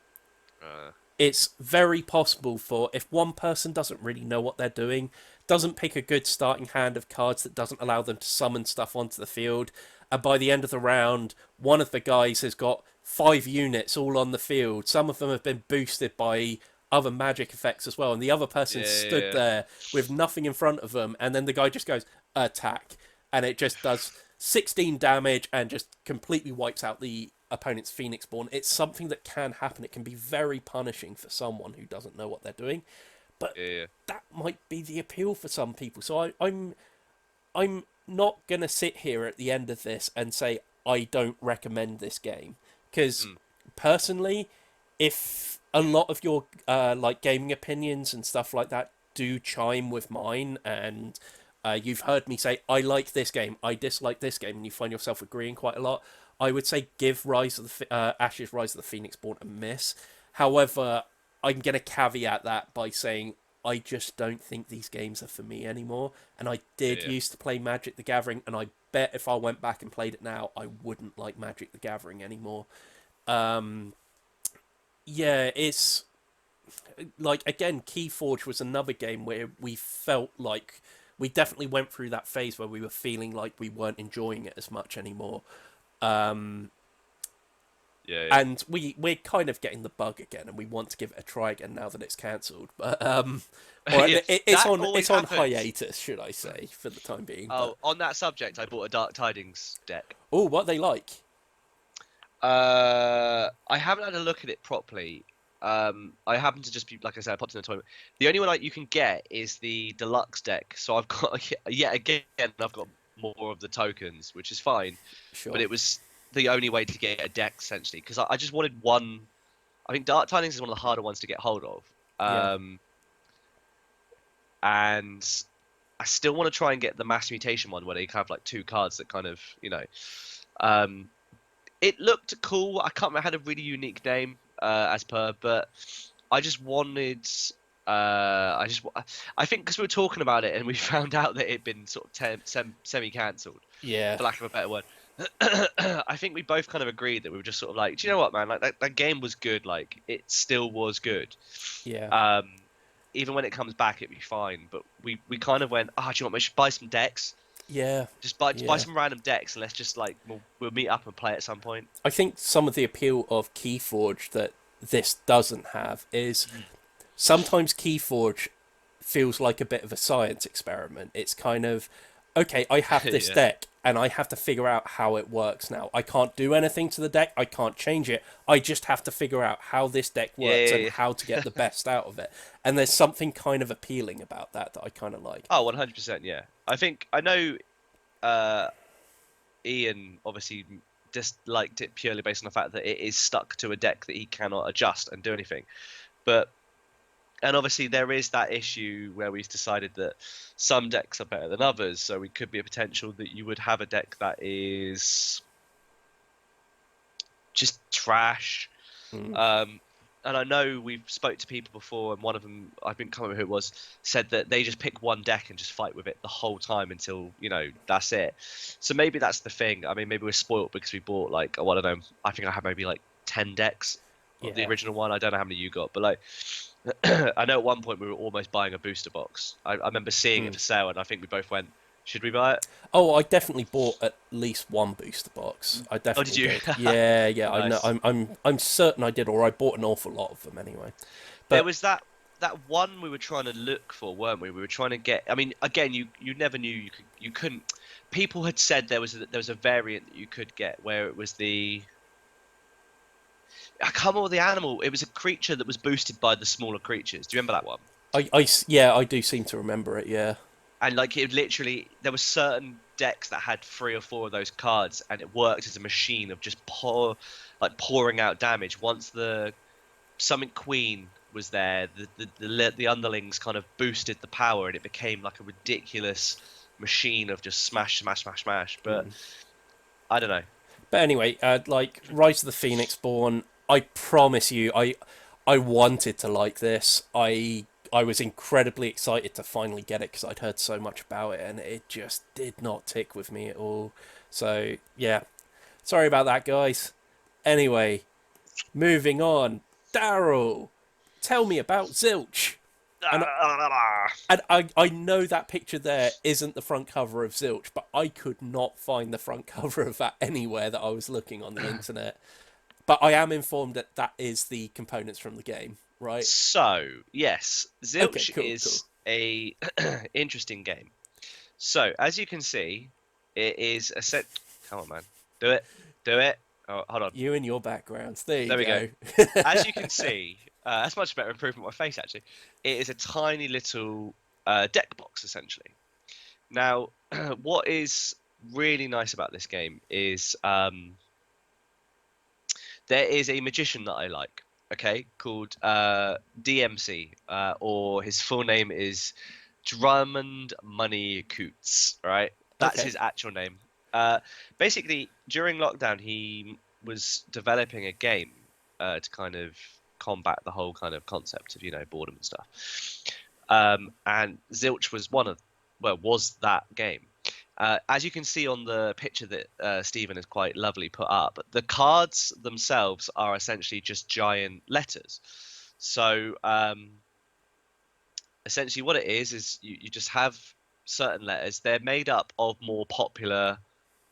Uh, it's very possible for if one person doesn't really know what they're doing, doesn't pick a good starting hand of cards that doesn't allow them to summon stuff onto the field, and by the end of the round, one of the guys has got 5 units all on the field. Some of them have been boosted by other magic effects as well, and the other person yeah. stood Yeah. there with nothing in front of them, and then the guy just goes attack, and it just does 16 damage and just completely wipes out the opponent's Phoenix Born. It's something that can happen. It can be very punishing for someone who doesn't know what they're doing, but Yeah. Yeah. that might be the appeal for some people. So I'm not gonna sit here at the end of this and say I don't recommend this game, because Mm. personally, if a lot of your like gaming opinions and stuff like that do chime with mine, and you've heard me say I like this game, I dislike this game, and you find yourself agreeing quite a lot, I would say give Ashes Rise of the Phoenix Born a miss. However, I'm gonna caveat that by saying I just don't think these games are for me anymore. And I did Yeah. used to play Magic the Gathering, and I bet if I went back and played it now, I wouldn't like Magic the Gathering anymore. Um, yeah, it's like again, Keyforge was another game where we felt like we definitely went through that phase where we were feeling like we weren't enjoying it as much anymore. Um, Yeah. and we're kind of getting the bug again, and we want to give it a try again now that it's cancelled. But or Yeah, it's that on always it's on happens. hiatus, should I say, for the time being. But Oh, on that subject, I bought a Dark Tidings deck. oh, what they like? I haven't had a look at it properly. I happen to just be, like I said, I popped in the toilet. The only one like you can get is the deluxe deck. So I've got yet again, I've got more of the tokens, which is fine. But Sure. it was the only way to get a deck essentially because I just wanted one. I think Dark Tidings is one of the harder ones to get hold of. Yeah. And I still want to try and get the mass mutation one where they have like two cards that kind of, um, it looked cool. I can't remember, it had a really unique name, as per, but I just wanted, I think because we were talking about it and we found out that it'd been sort of semi-cancelled, Yeah. for lack of a better word. I think we both kind of agreed that we were just sort of like, do you know what, man? Like that game was good. Like it still was good. Yeah. Um, Even when it comes back, it'd be fine. But we kind of went, do you know what? We should buy some decks. Yeah. Just buy Yeah. some random decks, and let's just like we'll meet up and play at some point. I think some of the appeal of Keyforge that this doesn't have is sometimes Keyforge feels like a bit of a science experiment. It's kind of, okay, I have this Yeah. deck and I have to figure out how it works now. I can't do anything to the deck, I can't change it. I just have to figure out how this deck Yeah, works yeah, and yeah. how to get the best out of it. And there's something kind of appealing about that that I kind of like. Oh, 100%. Yeah. I think I know. Uh, Ian obviously disliked it purely based on the fact that it is stuck to a deck that he cannot adjust and do anything. But and obviously there is that issue where we've decided that some decks are better than others, so it could be a potential that you would have a deck that is just trash. Mm. Um, and I know we've spoke to people before, and one of them, I think, can't remember who it was, said that they just pick one deck and just fight with it the whole time until that's it. So maybe that's the thing. I mean, maybe we're spoilt because we bought like, oh, I don't know. I think I have maybe like 10 decks of the Yeah. original one. I don't know how many you got, but like, I know at one point we were almost buying a booster box. I remember seeing it Mm. for sale, and I think we both went, "Should we buy it?" Oh, I definitely bought at least one booster box. I Oh, did definitely you? did. Yeah, yeah. I know. Nice. I'm certain I did, or I bought an awful lot of them anyway. There But was that one we were trying to look for, weren't we? We were trying to get. I mean, again, you never knew you couldn't. People had said there was a variant that you could get where it was the. I can't remember the animal. It was a creature that was boosted by the smaller creatures. Do you remember that one? yeah, I do seem to remember it. Yeah. And like it literally, there were certain decks that had 3 or 4 of those cards, and it worked as a machine of just pouring out damage. Once the Summon Queen was there, the underlings kind of boosted the power, and it became like a ridiculous machine of just smash, smash, smash, smash. But Mm. I don't know. But anyway, like Rise of the Phoenix Born, I promise you, I wanted to like this. I was incredibly excited to finally get it because I'd heard so much about it, and it just did not tick with me at all. So yeah, sorry about that, guys. Anyway, moving on. Darryl, tell me about Zilch. And I know that picture there isn't the front cover of Zilch, but I could not find the front cover of that anywhere that I was looking on the internet. But I am informed that that is the components from the game, right? So yes, Okay, Zilch cool, cool. is a interesting game. So as you can see, it is a set. Come on, man, do it, do it. Oh, hold on. You and your backgrounds. There you There we go. go. As you can see, that's much better improvement on my face actually. It is a tiny little deck box essentially. Now, what is really nice about this game is there is a magician that I like. Okay, called DMC, or his full name is Drummond Money Coots. Right, that's Okay. his actual name. Uh, Basically, during lockdown, he was developing a game to kind of combat the whole kind of concept of boredom and stuff. And Zilch was was that game. As you can see on the picture that Stephen has quite lovely put up, the cards themselves are essentially just giant letters. So essentially, what it is you just have certain letters. They're made up of more popular.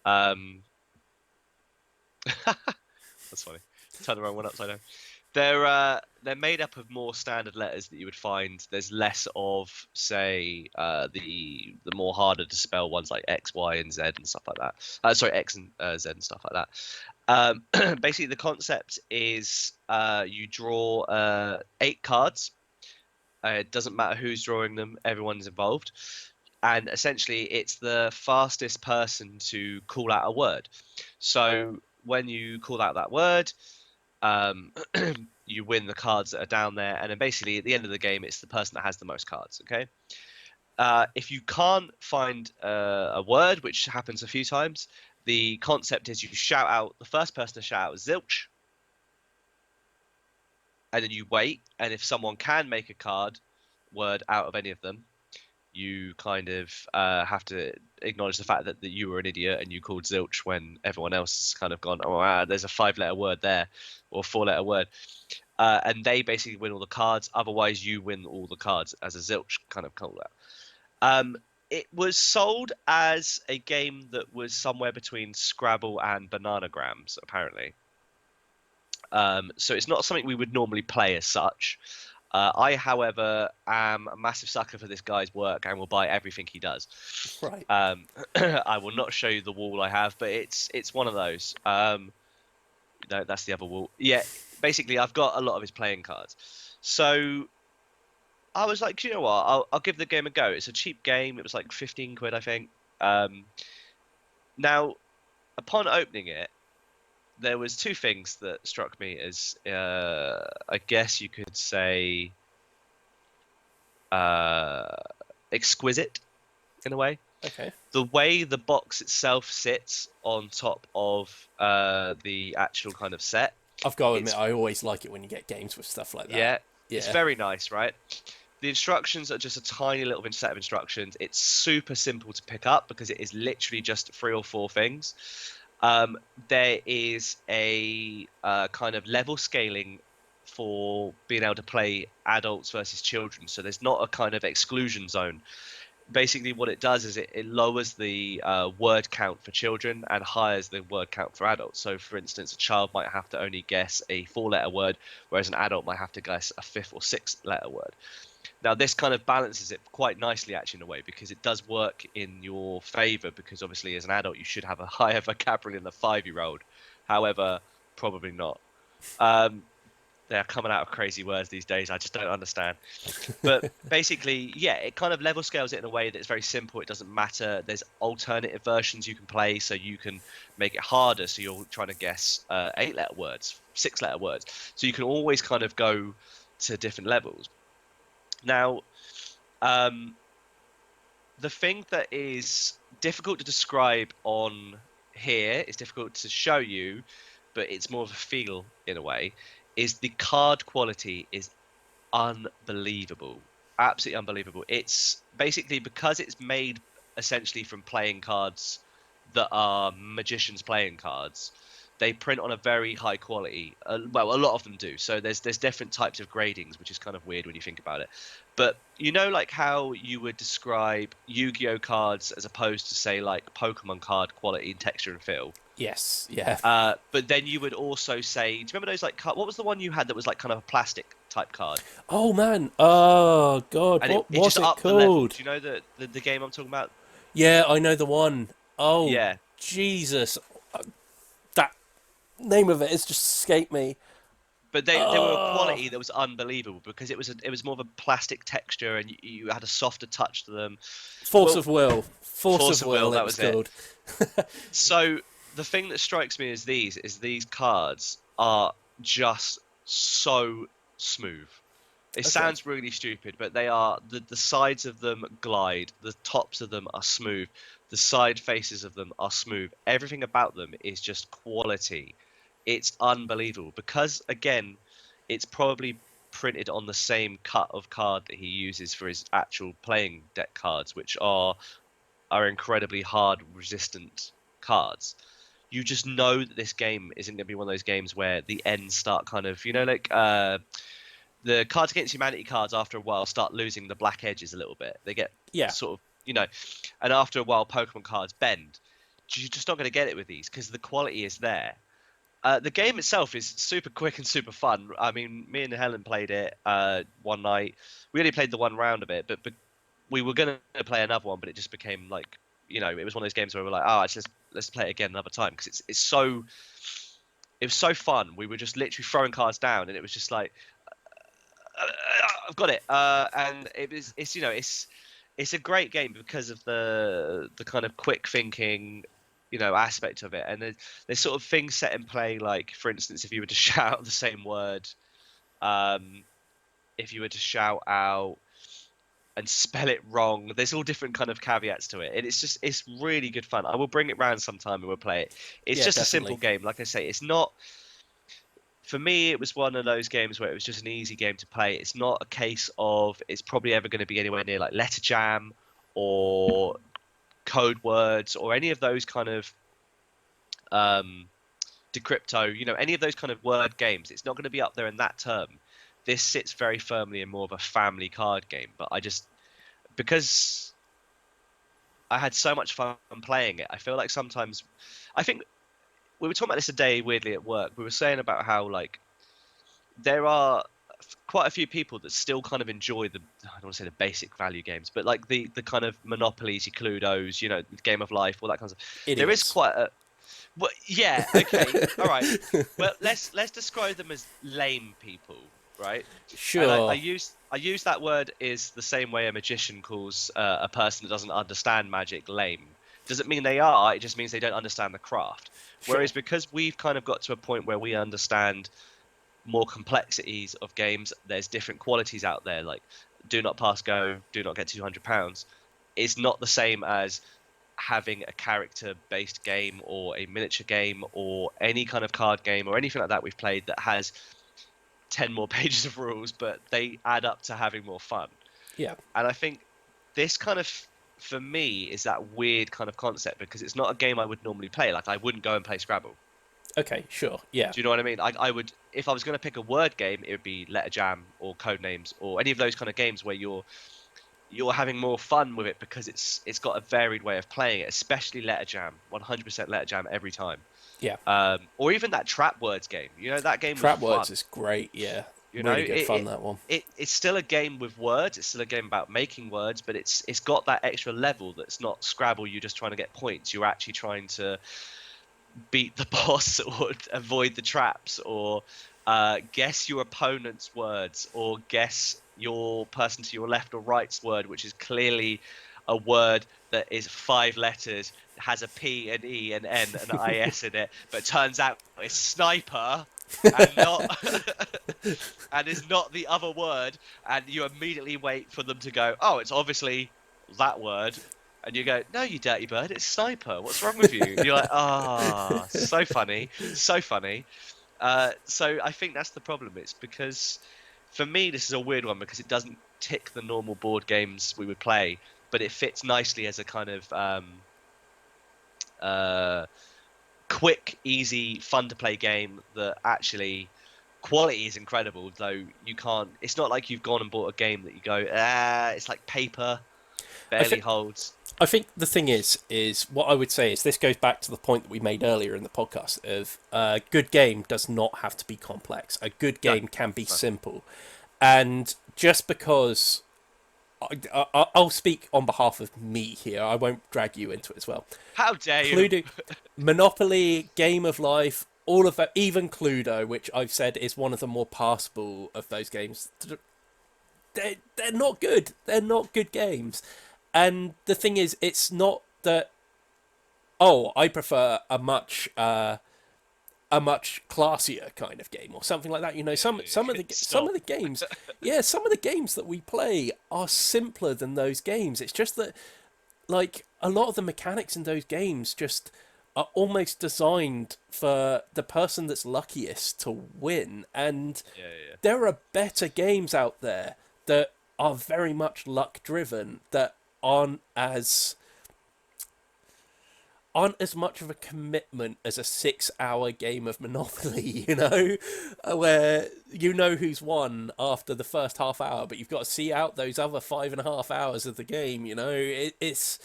Um, That's funny. Turn the wrong one upside down. They're made up of more standard letters that you would find. There's less of, say, the more harder to spell ones like X, Y, and Z and stuff like that. Sorry, X and Z and stuff like that. Basically, the concept is you draw 8 cards. It doesn't matter who's drawing them. Everyone's involved. And essentially, it's the fastest person to call out a word. So when you call out that word, you win the cards that are down there, and then basically at the end of the game, it's the person that has the most cards. Okay. If you can't find a word, which happens a few times, the concept is you shout out. The first person to shout out is Zilch, and then you wait. And if someone can make a word out of any of them, you kind of have to acknowledge the fact that you were an idiot and you called Zilch when everyone else has kind of gone, oh, there's a 5-letter word there, or a 4-letter word. And they basically win all the cards. Otherwise, you win all the cards as a Zilch kind of call out. It was sold as a game that was somewhere between Scrabble and Bananagrams, apparently. So it's not something we would normally play as such. I, however, am a massive sucker for this guy's work and will buy everything he does. Right. I will not show you the wall I have, but it's one of those. No, that's the other wall. Yeah, basically, I've got a lot of his playing cards. So I was like, you know what? I'll give the game a go. It's a cheap game. It was like 15 quid, I think. Now, upon opening it, there was 2 things that struck me as, I guess you could say, exquisite in a way. Okay. The way the box itself sits on top of the actual kind of set. I've got to admit, I always like it when you get games with stuff like that. Yeah, it's very nice, right? The instructions are just a tiny little set of instructions. It's super simple to pick up because it is literally just 3 or 4 things. There is a kind of level scaling for being able to play adults versus children. So there's not a kind of exclusion zone. Basically, what it does is it lowers the word count for children and highes the word count for adults. So, for instance, a child might have to only guess a 4-letter word, whereas an adult might have to guess a 5th or 6th-letter word. Now, this kind of balances it quite nicely, actually, in a way, because it does work in your favor, because obviously, as an adult, you should have a higher vocabulary than a 5-year-old. However, probably not. They're coming out of crazy words these days. I just don't understand. But basically, yeah, it kind of level scales it in a way that's very simple. It doesn't matter. There's alternative versions you can play, so you can make it harder. So you're trying to guess 8-letter words, 6-letter words. So you can always kind of go to different levels. Now, the thing that is difficult to describe on here, is difficult to show you, but it's more of a feel in a way, is the card quality is unbelievable. Absolutely unbelievable. It's basically because it's made essentially from playing cards that are magicians playing cards. They print on a very high quality. Well, a lot of them do. So there's different types of gradings, which is kind of weird when you think about it. But you know, like how you would describe Yu-Gi-Oh cards as opposed to, say, like Pokemon card quality and texture and feel. Yes. Yeah. But then you would also say, do you remember those like what was the one you had that was like kind of a plastic type card? Oh man. Oh god. And What it was just it upped the level. called? Do you know the game I'm talking about? Yeah, I know the one. Oh Yeah. Jesus. That name of it has just escaped me. But they were a quality that was unbelievable because it was more of a plastic texture and you had a softer touch to them. Force of Will. Force of Will. It that was was called. So the thing that strikes me is these cards are just so smooth. It sounds really stupid, but they are. The sides of them glide. The tops of them are smooth. The side faces of them are smooth. Everything about them is just quality. It's unbelievable because, again, it's probably printed on the same cut of card that he uses for his actual playing deck cards, which are incredibly hard resistant cards. You just know that this game isn't going to be one of those games where the ends start kind of, like the Cards Against Humanity cards after a while start losing the black edges a little bit. They get sort of, and after a while Pokemon cards bend. You're just not going to get it with these because the quality is there. The game itself is super quick and super fun. I mean, me and Helen played it one night. We only played the one round of it, but we were gonna play another one, but it just became like, it was one of those games where we're like, oh, let's play it again another time because it was so fun. We were just literally throwing cards down, and it was just like, I've got it. And it's a great game because of the kind of quick thinking, aspect of it. And there's sort of things set in play, like for instance, if you were to shout the same word, um, if you were to shout out and spell it wrong, there's all different kind of caveats to it, and it's really good fun. I will bring it round sometime and we'll play it. It's Yeah, just a simple definitely. game, like I say. It's not For me, it was one of those games where it was just an easy game to play. It's not a case of it's probably ever going to be anywhere near like Letter Jam or Code Words or any of those kind of um, Decrypto, any of those kind of word games. It's not going to be up there in that term. This sits very firmly in more of a family card game. But because I had so much fun playing it, I feel like sometimes, I think we were talking about this a day weirdly at work. We were saying about how like there are quite a few people that still kind of enjoy I don't want to say the basic value games, but like the kind of Monopolies, your Cluedos, Game of Life, all that kind of stuff. There is Idiots. quite a well, yeah, okay, all right. Well, let's describe them as lame people, right? And Sure. I use that word is the same way a magician calls a person that doesn't understand magic lame. Doesn't mean they are. It just means they don't understand the craft. Sure. Whereas because we've kind of got to a point where we understand more complexities of games, there's different qualities out there, like do not pass go, do not get £200. It's not the same as having a character based game or a miniature game or any kind of card game or anything like that we've played that has 10 more pages of rules, but they add up to having more fun. Yeah. And I think this kind of, for me, is that weird kind of concept because it's not a game I would normally play. Like I wouldn't go and play Scrabble. Okay. Sure. Yeah. Do you know what I mean? I would, if I was going to pick a word game, it would be Letter Jam or Codenames or any of those kind of games where you're having more fun with it because it's got a varied way of playing it, especially Letter Jam, 100% Letter Jam every time. Yeah. Or even that Trap Words game. That game was Trap fun. words is great. Yeah. You know, Really it, good fun, it that one. it's still a game with words. It's still a game about making words, but it's got that extra level that's not Scrabble. You're just trying to get points. You're actually trying to beat the boss or avoid the traps or guess your opponent's words or guess your person to your left or right's word, which is clearly a word that is 5 letters, has a P, an E, an N, an IS in it, but turns out it's sniper and not and is not the other word, and you immediately wait for them to go, oh, it's obviously that word. And you go, no, you dirty bird, it's sniper. What's wrong with you? And you're like, ah, so funny, so funny. So I think that's the problem. It's because, for me, this is a weird one because it doesn't tick the normal board games we would play, but it fits nicely as a kind of uh, quick, easy, fun to play game that actually quality is incredible. Though you can't. It's not like you've gone and bought a game that you go, it's like paper, I barely think. holds. I think the thing is what I would say is this goes back to the point that we made earlier in the podcast of a good game does not have to be complex. A good No, game can be no. simple, and just because I'll speak on behalf of me here, I won't drag you into it as well. How dare you? Cluedo, Monopoly, Game of Life, all of that, even Cluedo, which I've said is one of the more passable of those games. They're not good. They're not good games. And the thing is, it's not that. Oh, I prefer a much classier kind of game or something like that. Some of Stop. the games, yeah, some of the games that we play are simpler than those games. It's just that like a lot of the mechanics in those games just are almost designed for the person that's luckiest to win, and Yeah, yeah. there are better games out there that are very much luck driven that aren't as aren't as much of a commitment as a 6 hour game of Monopoly, where you know who's won after the first half hour, but you've got to see out those other 5.5 hours of the game, it's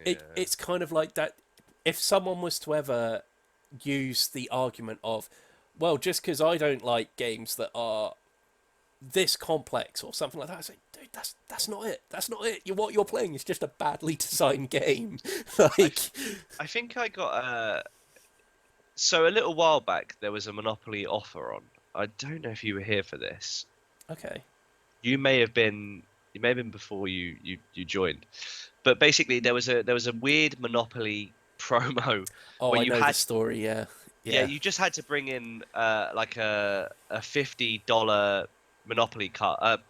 Yeah. it's kind of like that. If someone was to ever use the argument of, well, just because I don't like games that are this complex or something like that. I say, dude, that's not it. That's not it. What you're playing is just a badly designed game. I, like, f- I think I got so a little while back there was a Monopoly offer on. I don't know if you were here for this. okay. You may have been. You may have been before you joined. But basically, there was a weird Monopoly promo Oh, where I you know the had story. Yeah, yeah yeah, you just had to bring in like a $50 Monopoly card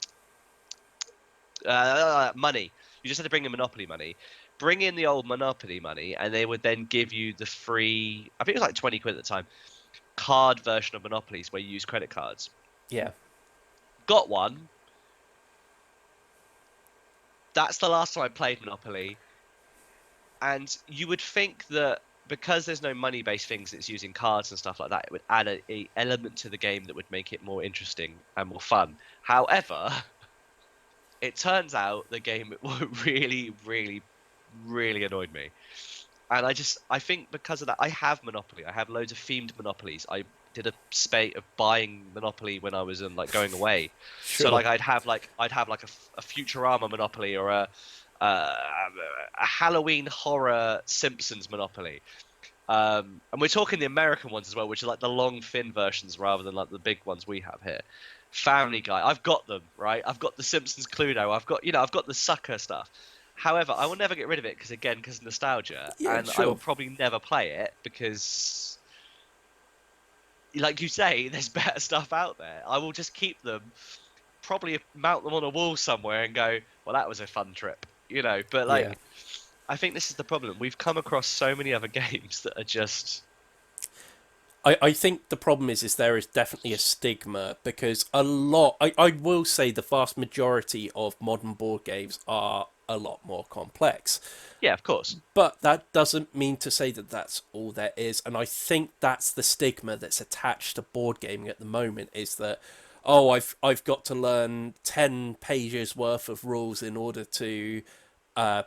money. You just had to bring in Monopoly money. Bring in the old Monopoly money, and they would then give you the free. I think it was like 20 quid at the time. Card version of Monopolies where you use credit cards. yeah, Got one. That's the last time I played Monopoly. And you would think that because there's no money-based things, it's using cards and stuff like that, it would add a element to the game that would make it more interesting and more fun. However, it turns out the game really, really, really annoyed me. And I think because of that, I have Monopoly. I have loads of themed Monopolies. I did a spate of buying Monopoly when I was in like going away. So sure. like I'd have like a Futurama Monopoly or a Halloween horror Simpsons Monopoly. And we're talking the American ones as well, which are like the long thin versions rather than like the big ones we have here. Family Guy, I've got them, right? I've got the Simpsons Cluedo. I've got the Sucker stuff. However, I will never get rid of it because of nostalgia, Yeah, and I will sure. probably never play it because, like you say, there's better stuff out there. I will just keep them, probably mount them on a wall somewhere, and go, well, that was a fun trip, But Yeah. like, I think this is the problem. We've come across so many other games that are just I think the problem is there is definitely a stigma because a lot I will say the vast majority of modern board games are a lot more complex. yeah, of course. But that doesn't mean to say that that's all there is, and I think that's the stigma that's attached to board gaming at the moment is that oh I've got to learn 10 pages worth of rules in order to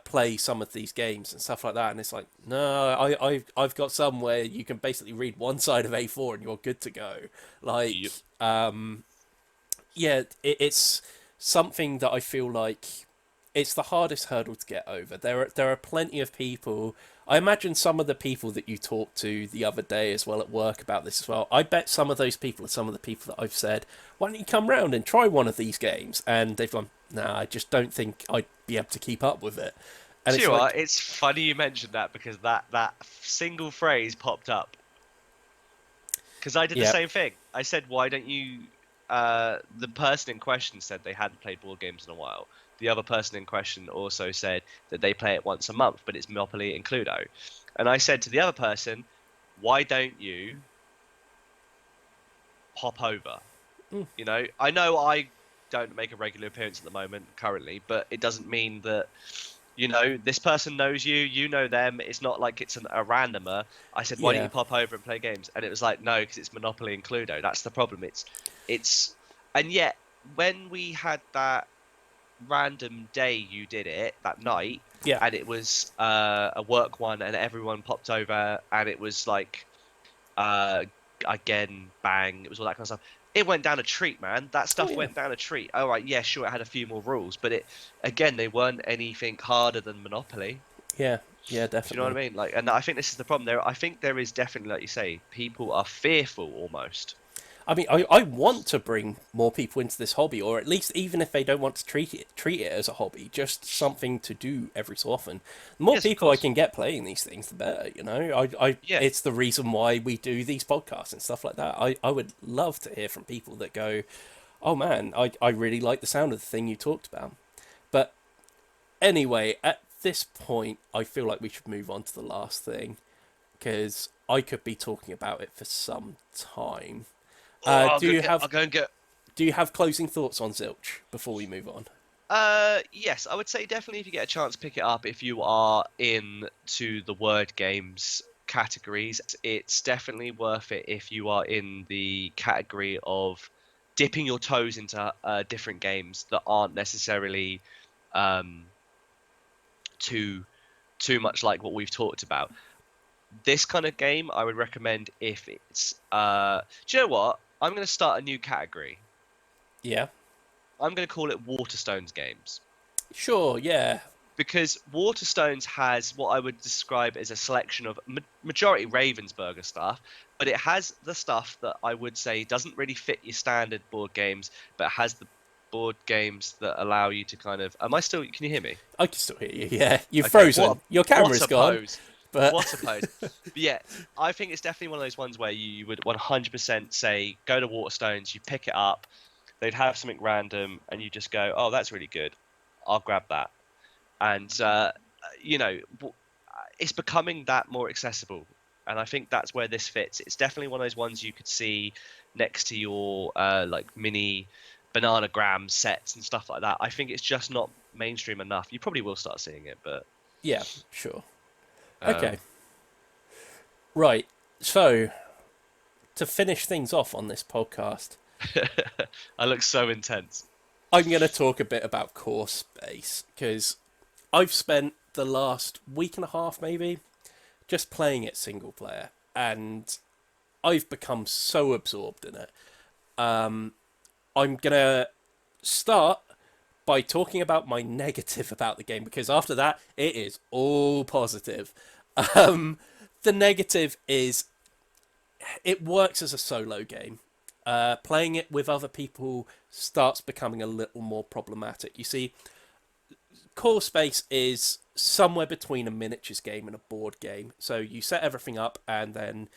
play some of these games and stuff like that, and it's like no, I've got some where you can basically read one side of A4 and you're good to go. Like Yep. yeah, it's something that I feel like it's the hardest hurdle to get over. There are plenty of people. I imagine some of the people that you talked to the other day as well at work about this as well. I bet some of those people are some of the people that I've said, "Why don't you come round and try one of these games?" And they've gone, "Nah, I just don't think I'd be able to keep up with it." And Do it's you know what? like, It's funny you mentioned that because that single phrase popped up. Because I did the yeah, same thing. I said, "Why don't you?" The person in question said they hadn't played board games in a while. The other person in question also said that they play it once a month, but it's Monopoly and Cluedo. And I said to the other person, "Why don't you pop over?" I know I don't make a regular appearance at the moment currently, but it doesn't mean that this person knows you, you know them. It's not like it's a randomer. I said, why don't yeah, you pop over and play games? And it was like, no, because it's Monopoly and Cluedo. That's the problem. It's, and yet when we had that random day you did it that night, yeah. and it was a work one, and everyone popped over, and it was like uh, again, bang. It was all that kind of stuff. It went down a treat, man. That Oh stuff yeah, went down a treat. All right, yeah, sure, it had a few more rules, but again, they weren't anything harder than Monopoly. yeah, yeah, Do you know what definitely. I mean? Like, and I think this is the problem. I think there is definitely, like you say, people are fearful almost. I mean, I want to bring more people into this hobby, or at least even if they don't want to treat it as a hobby, just something to do every so often. The more Yes, of people I course. can get playing these things, the better. Yeah, It's the reason why we do these podcasts and stuff like that. I would love to hear from people that go, "Oh man, I really like the sound of the thing you talked about." But anyway, at this point, I feel like we should move on to the last thing because I could be talking about it for some time. oh, Do you I'll have go and get. closing thoughts on Zilch before we move on? Yes, I would say definitely if you get a chance, pick it up if you are into the word games categories. It's definitely worth it if you are in the category of dipping your toes into different games that aren't necessarily um, too too much like what we've talked about. This kind of game I would recommend if it's do you know what? I'm going to start a new category. Yeah. I'm going to call it Waterstones games. Sure. Yeah. Because Waterstones has what I would describe as a selection of majority Ravensburger stuff, but it has the stuff that I would say doesn't really fit your standard board games, but has the board games that allow you to kind of. Am I still? Can you hear me? I can still hear you. Yeah. You've Okay. frozen. Your What camera's a gone. pose! But What a pose! But yeah, I think it's definitely one of those ones where you would 100% say go to Waterstones, you pick it up, they'd have something random, and you just go, oh, that's really good. I'll grab that. And you know, it's becoming that more accessible, and I think that's where this fits. It's definitely one of those ones you could see next to your like mini bananagram sets and stuff like that. I think it's just not mainstream enough. You probably will start seeing it, but yeah. Sure. Okay. um, Right. So to finish things off on this podcast, I look so intense. I'm going to talk a bit about core space because I've spent the last week and a half, maybe, just playing it single player, and I've become so absorbed in it. I'm gonna start by talking about my negative about the game because after that, it is all positive. Um, the negative is it works as a solo game. Playing it with other people starts becoming a little more problematic. You see, Core Space is somewhere between a miniatures game and a board game. So you set everything up, and then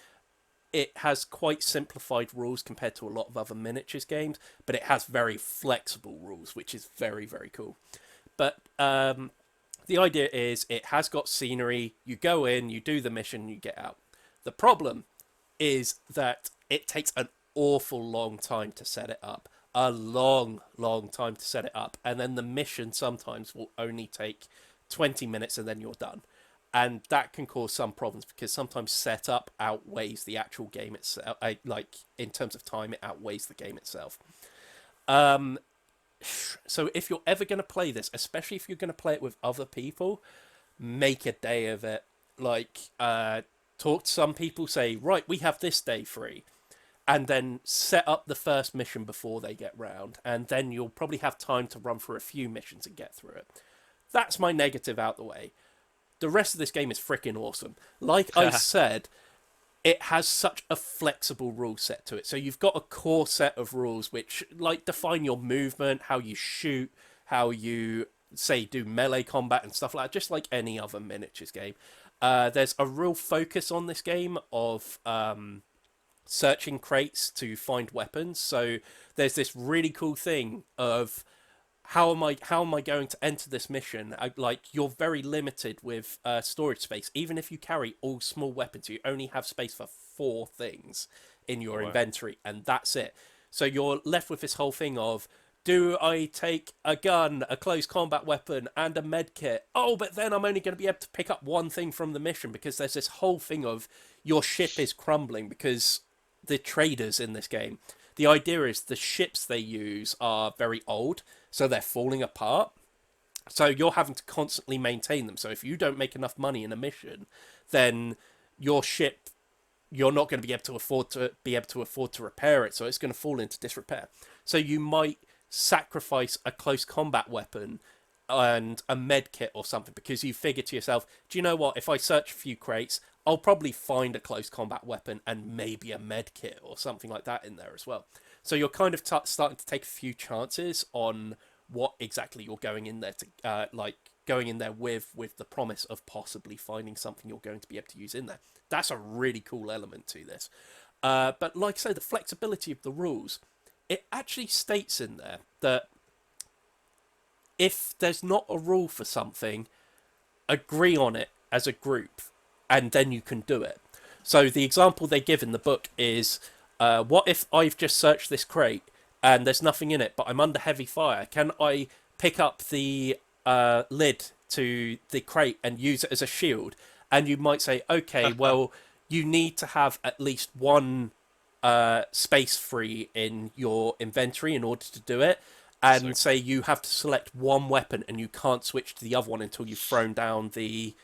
it has quite simplified rules compared to a lot of other miniatures games, but it has very flexible rules, which is very, very cool. But the idea is it has got scenery. You go in, you do the mission, you get out. The problem is that it takes an awful long time to set it up. A long, long time to set it up. And then the mission sometimes will only take 20 minutes and then you're done. And that can cause some problems because sometimes setup outweighs the actual game itself. Like, in terms of time, it outweighs the game itself. So if you're ever going to play this, especially if you're going to play it with other people, make a day of it. Like, talk to some people, say, right, we have this day free, and then set up the first mission before they get round, and then you'll probably have time to run through a few missions and get through it. That's my negative out the way. The rest of this game is freaking awesome. Like I said, it has such a flexible rule set to it. So you've got a core set of rules which like define your movement, how you shoot, how you say do melee combat and stuff like that, just like any other miniatures game. There's a real focus on this game of searching crates to find weapons. So there's this really cool thing of how am I going to enter this mission? Like you're very limited with storage space. Even if you carry all small weapons, you only have space for 4 things in your inventory, and that's it. So you're left with this whole thing of, do I take a gun, a close combat weapon, and a med kit? Oh, but then I'm only going to be able to pick up one thing from the mission because there's this whole thing of your ship is crumbling because the traders in this game. The idea is the ships they use are very old, so they're falling apart. So you're having to constantly maintain them. So if you don't make enough money in a mission, then your ship, you're not going to be able to afford to repair it. So it's going to fall into disrepair. So you might sacrifice a close combat weapon and a med kit or something because you figure to yourself, do you know what? If I search a few crates, I'll probably find a close combat weapon and maybe a med kit or something like that in there as well. So you're kind of starting to take a few chances on what exactly you're going in there to going in there with the promise of possibly finding something you're going to be able to use in there. That's a really cool element to this. But like I say, the flexibility of the rules, it actually states in there that if there's not a rule for something, agree on it as a group and then you can do it. So the example they give in the book is, what if I've just searched this crate and there's nothing in it, but I'm under heavy fire? Can I pick up the lid to the crate and use it as a shield? And you might say, okay, well, you need to have at least one space free in your inventory in order to do it. And say you have to select one weapon and you can't switch to the other one until you've thrown down the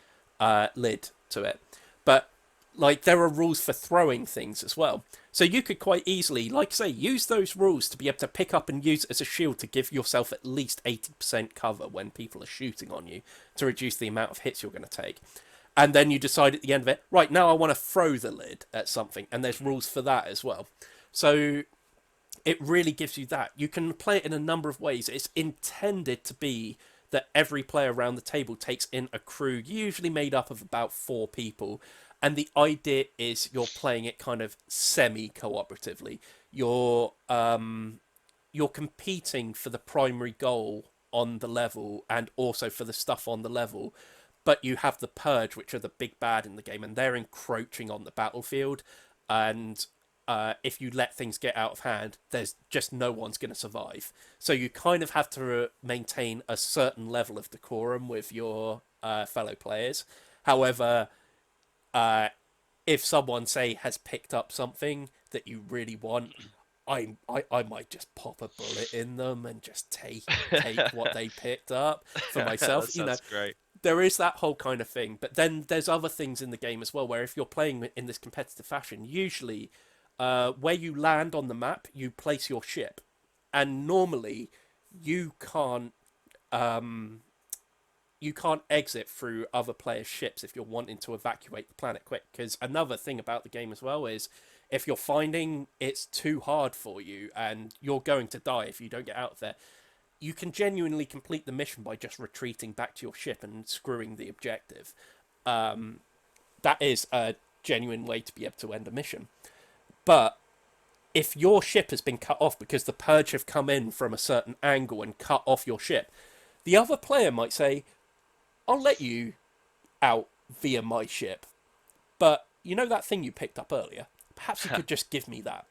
lid to it. But Like, there are rules for throwing things as well. So you could quite easily, like I say, use those rules to be able to pick up and use it as a shield to give yourself at least 80% cover when people are shooting on you to reduce the amount of hits you're going to take. And then you decide at the end of it, right, now I want to throw the lid at something, and there's rules for that as well. So it really gives you that. You can play it in a number of ways. It's intended to be that every player around the table takes in a crew, usually made up of about 4 people. And the idea is you're playing it kind of semi-cooperatively. You're competing for the primary goal on the level and also for the stuff on the level. But you have the Purge, which are the big bad in the game, and they're encroaching on the battlefield. And if you let things get out of hand, there's just no one's going to survive. So you kind of have to maintain a certain level of decorum with your fellow players. However, if someone, say, has picked up something that you really want, I might just pop a bullet in them and just take what they picked up for That myself. sounds great. There is that whole kind of thing. But then there's other things in the game as well, where if you're playing in this competitive fashion, usually where you land on the map, you place your ship. And normally you can't you can't exit through other players' ships if you're wanting to evacuate the planet quick. Because another thing about the game as well is if you're finding it's too hard for you and you're going to die if you don't get out of there, you can genuinely complete the mission by just retreating back to your ship and screwing the objective. That is a genuine way to be able to end a mission. But if your ship has been cut off because the Purge have come in from a certain angle and cut off your ship, the other player might say, I'll let you out via my ship, but you know that thing you picked up earlier? Perhaps you could just give me that.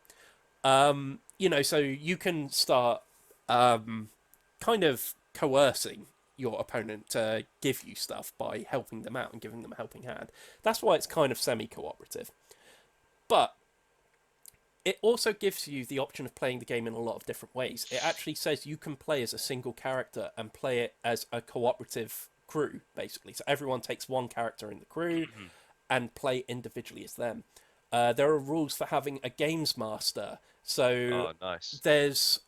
So you can start kind of coercing your opponent to give you stuff by helping them out and giving them a helping hand. That's why it's kind of semi-cooperative. But it also gives you the option of playing the game in a lot of different ways. It actually says you can play as a single character and play it as a cooperative crew, basically. So everyone takes one character in the crew and play individually as them. There are rules for having a games master. So nice. there's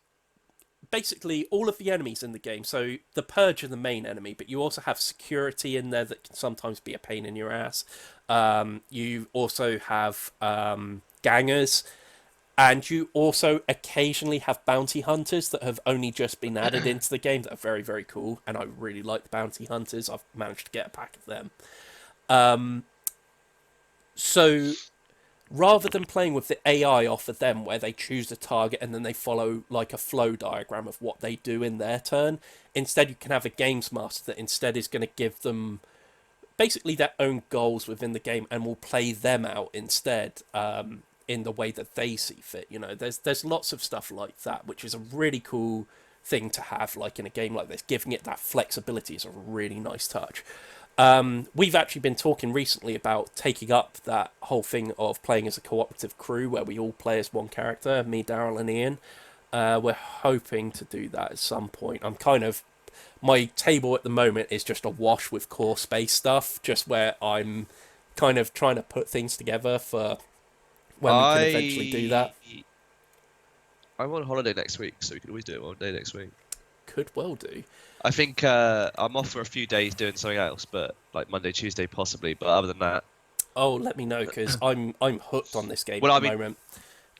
basically all of the enemies in the game. So the Purge are the main enemy, but you also have security in there that can sometimes be a pain in your ass. You also have gangers. And you also occasionally have bounty hunters that have only just been added into the game that are very, very cool. And I really like the bounty hunters. I've managed to get a pack of them. So rather than playing with the AI off of them, where they choose a target and then they follow like a flow diagram of what they do in their turn, instead you can have a games master that instead is going to give them basically their own goals within the game and will play them out instead. In the way that they see fit. There's lots of stuff like that, which is a really cool thing to have, like in a game like this. Giving it that flexibility is a really nice touch. We've actually been talking recently about taking up that whole thing of playing as a cooperative crew where we all play as one character, me, Darryl, and Ian. We're hoping to do that at some point. My table at the moment is just awash with core space stuff, just where I'm kind of trying to put things together for when we can eventually do that. I'm on holiday next week, so we can always do it one day next week. Could well do. I think I'm off for a few days doing something else, but like Monday, Tuesday possibly. But other than that, oh, let me know because I'm hooked on this game at the moment.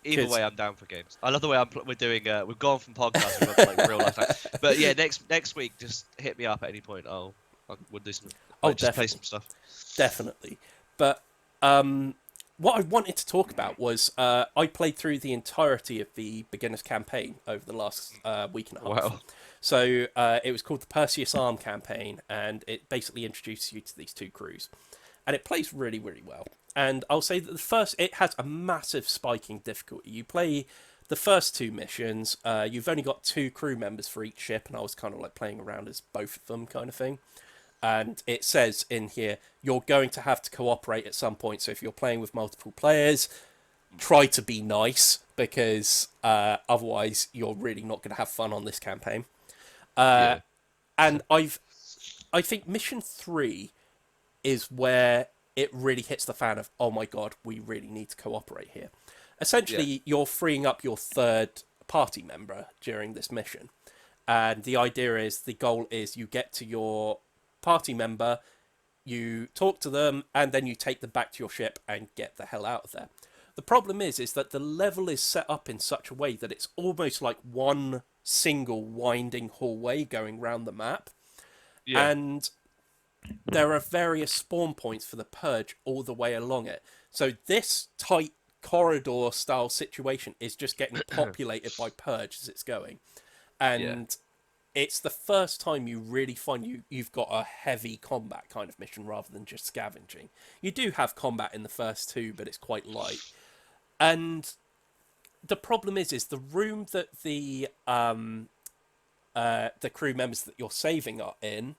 Either way, I'm down for games. I love the way we're doing. We've gone from podcast to like real life. But yeah, next week, just hit me up at any point. We'll do some. Just play some stuff. Definitely. But what I wanted to talk about was I played through the entirety of the beginner's campaign over the last week and a half. Wow. So it was called the Perseus Arm campaign, and it basically introduces you to these two crews. And it plays really, really well. And I'll say that it has a massive spiking difficulty. You play the first two missions, you've only got 2 crew members for each ship, and I was kind of like playing around as both of them kind of thing. And it says in here, you're going to have to cooperate at some point. So if you're playing with multiple players, try to be nice, because otherwise you're really not going to have fun on this campaign. And I think mission 3 is where it really hits the fan of, oh my god, we really need to cooperate here. Yeah. Essentially, you're freeing up your third party member during this mission. And the idea is, the goal is you get to your party member, you talk to them, and then you take them back to your ship and get the hell out of there. The problem is that the level is set up in such a way that it's almost like one single winding hallway going round the map. Yeah. And there are various spawn points for the purge all the way along it. So this tight corridor style situation is just getting populated by purge as it's going. Yeah. And it's the first time you really find you've got a heavy combat kind of mission rather than just scavenging. You do have combat in the first two, but it's quite light. And the problem is the room that the crew members that you're saving are in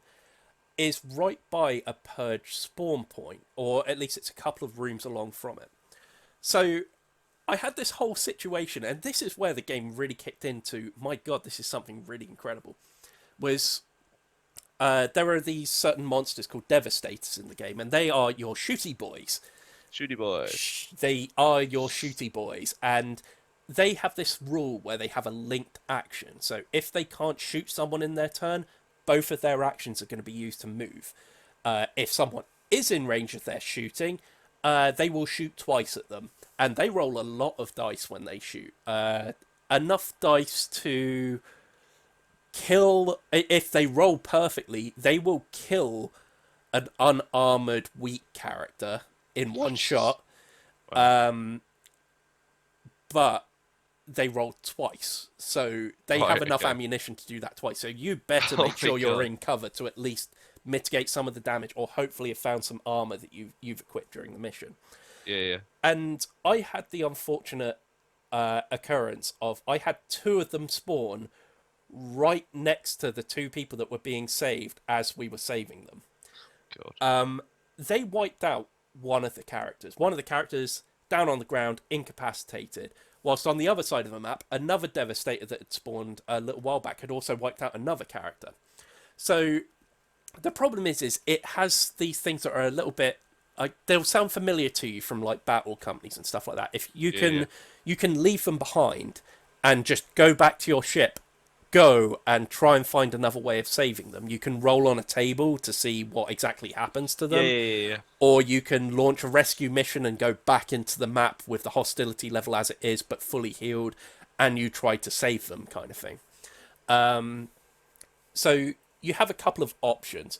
is right by a purge spawn point, or at least it's a couple of rooms along from it. So I had this whole situation, and this is where the game really kicked into, my god, this is something really incredible, was there are these certain monsters called Devastators in the game, and they are your shooty boys. Shooty boy. They are your shooty boys, and they have this rule where they have a linked action. So if they can't shoot someone in their turn, both of their actions are going to be used to move. If someone is in range of their shooting, they will shoot twice at them. And they roll a lot of dice when they shoot. Enough dice to kill. If they roll perfectly, they will kill an unarmored weak character in one shot. Wow. But they roll twice, so they Right, have enough okay. ammunition to do that twice. So you better Oh make my sure you're God. in cover to at least mitigate some of the damage, or hopefully have found some armor that you've equipped during the mission. Yeah, yeah. And I had the unfortunate occurrence of, I had two of them spawn right next to the two people that were being saved as we were saving them. God. They wiped out one of the characters. One of the characters down on the ground, incapacitated. Whilst on the other side of the map, another Devastator that had spawned a little while back had also wiped out another character. So the problem is it has these things that are a little bit, they'll sound familiar to you from like battle companies and stuff like that. If you Yeah, yeah. you can leave them behind and just go back to your ship, go and try and find another way of saving them. You can roll on a table to see what exactly happens to Yeah, them, yeah, yeah, yeah. or you can launch a rescue mission and go back into the map with the hostility level as it is, but fully healed, and you try to save them, kind of thing. So you have a couple of options.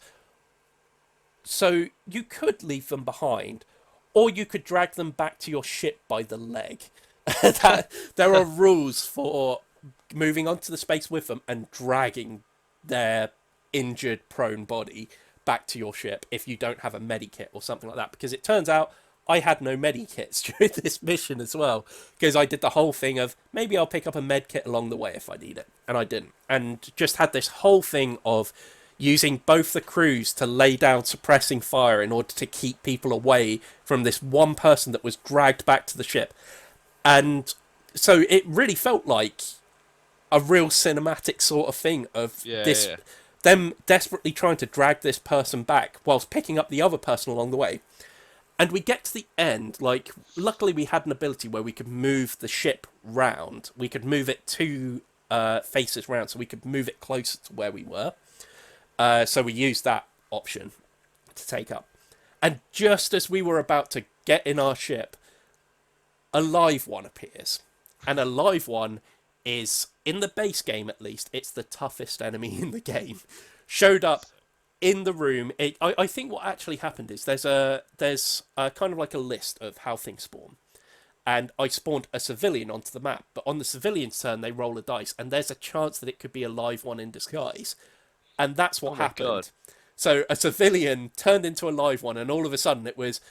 So you could leave them behind, or you could drag them back to your ship by the leg. There are rules for moving onto the space with them and dragging their injured, prone body back to your ship if you don't have a medikit or something like that. Because it turns out I had no medikits during this mission as well, because I did the whole thing of maybe I'll pick up a medkit along the way if I need it, and I didn't. And just had this whole thing of using both the crews to lay down suppressing fire in order to keep people away from this one person that was dragged back to the ship. And so it really felt like a real cinematic sort of thing of Yeah, this, yeah. them desperately trying to drag this person back whilst picking up the other person along the way. And we get to the end, like, luckily we had an ability where we could move the ship round. We could move it two faces round, so we could move it closer to where we were. So we used that option to take up. And just as we were about to get in our ship, a live one appears. And a live one is, in the base game at least, it's the toughest enemy in the game. Showed up in the room. I think what actually happened is there's a kind of like a list of how things spawn. And I spawned a civilian onto the map. But on the civilian's turn, they roll a dice. And there's a chance that it could be a live one in disguise. And that's what Oh my happened. God. So a civilian turned into a live one, and all of a sudden it was,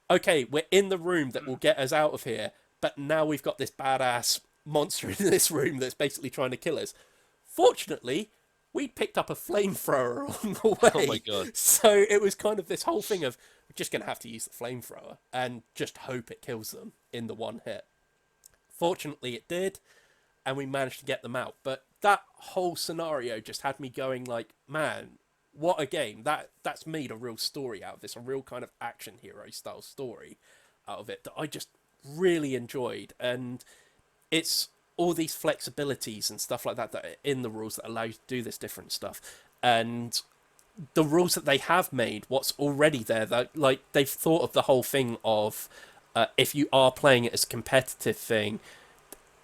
okay, we're in the room that will get us out of here, but now we've got this badass monster in this room that's basically trying to kill us. Fortunately, we picked up a flamethrower along the way. Oh my God. So it was kind of this whole thing of, we're just going to have to use the flamethrower and just hope it kills them in the one hit. Fortunately, it did, and we managed to get them out. But that whole scenario just had me going like, man, what a game. That's made a real story out of this, a real kind of action hero style story out of it that I just really enjoyed. And it's all these flexibilities and stuff like that that are in the rules that allow you to do this different stuff. And the rules that they have made, what's already there, that like they've thought of the whole thing of if you are playing it as a competitive thing,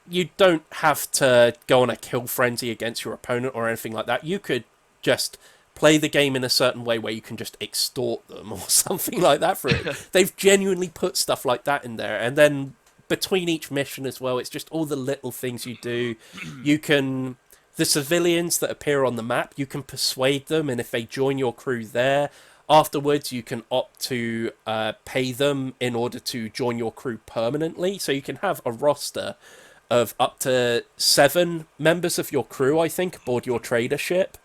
you don't have to go on a kill frenzy against your opponent or anything like that. You could just play the game in a certain way where you can just extort them or something like that for it. They've genuinely put stuff like that in there. And then between each mission as well, it's just all the little things you do. You can... The civilians that appear on the map, you can persuade them, and if they join your crew there, afterwards you can opt to pay them in order to join your crew permanently. So you can have a roster of up to 7 members of your crew, I think, aboard your trader ship.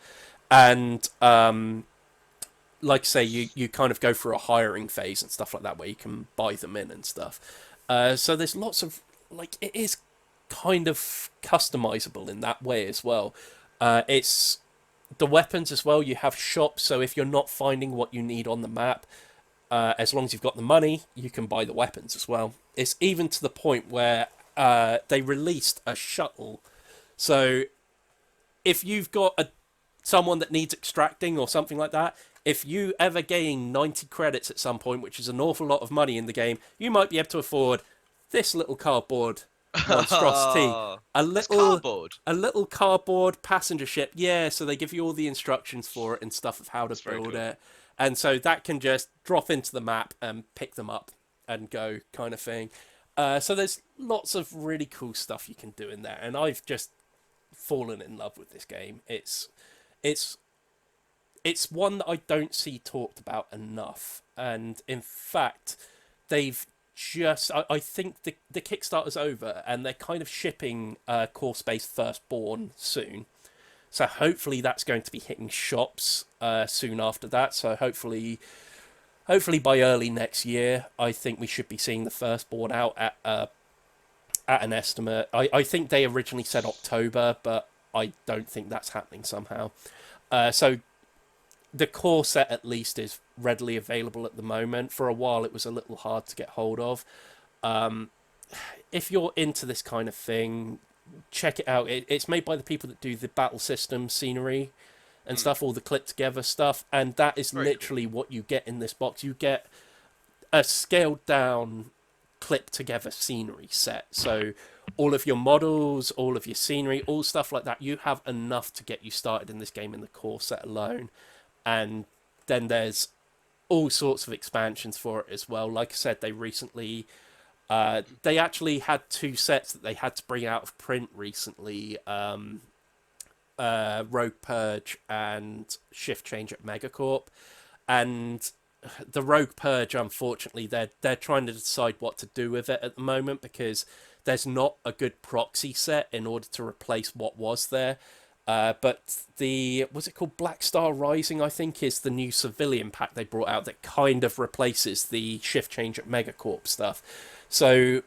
And like I say, you kind of go through a hiring phase and stuff like that where you can buy them in and stuff. So there's lots of, like, it is kind of customizable in that way as well. It's the weapons as well. You have shops, so if you're not finding what you need on the map, as long as you've got the money, you can buy the weapons as well. It's even to the point where they released a shuttle. So if you've got someone that needs extracting or something like that, if you ever gain 90 credits at some point, which is an awful lot of money in the game, you might be able to afford this little cardboard monstrosity. It's cardboard. A little cardboard passenger ship. Yeah, so they give you all the instructions for it and stuff of how to build it. And so that can just drop into the map and pick them up and go kind of thing. So there's lots of really cool stuff you can do in there. And I've just fallen in love with this game. It's one that I don't see talked about enough. And in fact, they've just... I think the Kickstarter's over and they're kind of shipping Core Space Firstborn soon. So hopefully that's going to be hitting shops soon after that. So hopefully by early next year, I think we should be seeing the Firstborn out at an estimate. I think they originally said October, but I don't think that's happening somehow. So the core set at least is readily available at the moment. For a while it was a little hard to get hold of. If you're into this kind of thing, check it out. It's made by the people that do the battle system scenery and stuff, all the click together stuff, and that is literally what you get in this box. You get a scaled down clip together scenery set. So all of your models, all of your scenery, all stuff like that, you have enough to get you started in this game in the core set alone. And then there's all sorts of expansions for it as well. Like I said, they recently they actually had 2 sets that they had to bring out of print recently, Rogue Purge and Shift Change at Megacorp. And the Rogue Purge, unfortunately, they're trying to decide what to do with it at the moment because there's not a good proxy set in order to replace what was there. But was it called Black Star Rising, I think, is the new civilian pack they brought out that kind of replaces the Shift Change at Megacorp stuff. So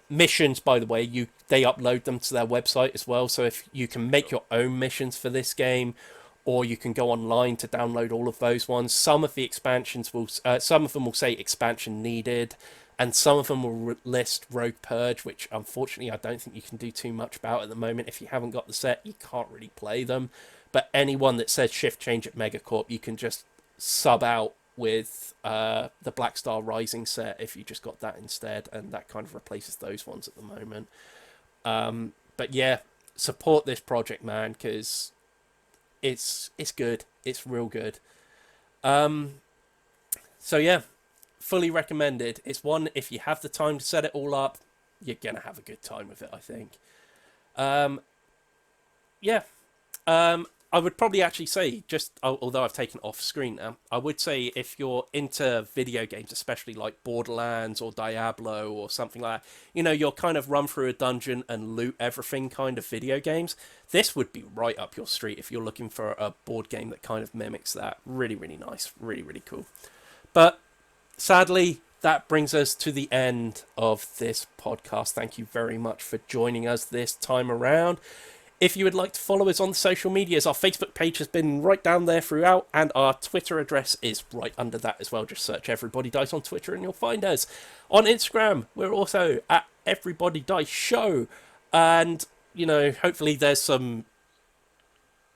missions, by the way, they upload them to their website as well. So if you can make your own missions for this game, or you can go online to download all of those ones. Some of the expansions some of them will say expansion needed, and some of them will list Rogue Purge, which unfortunately I don't think you can do too much about at the moment. If you haven't got the set, you can't really play them. But anyone that says Shift Change at Megacorp, you can just sub out with the Black Star Rising set if you just got that instead, and that kind of replaces those ones at the moment. But yeah, support this project, man, because it's good. It's real good. So yeah, fully recommended. It's one, if you have the time to set it all up, you're gonna have a good time with it, I think. Yeah. I would probably actually say, although I've taken it off screen now, I would say if you're into video games, especially like Borderlands or Diablo or something like that, you'll kind of run through a dungeon and loot everything kind of video games, this would be right up your street if you're looking for a board game that kind of mimics that. Really, really nice. Really, really cool. But sadly, that brings us to the end of this podcast. Thank you very much for joining us this time around. If you would like to follow us on the social medias, our Facebook page has been right down there throughout, and our Twitter address is right under that as well. Just search Everybody Dice on Twitter and you'll find us. On Instagram, we're also at Everybody Dice Show. And, you know, hopefully there's some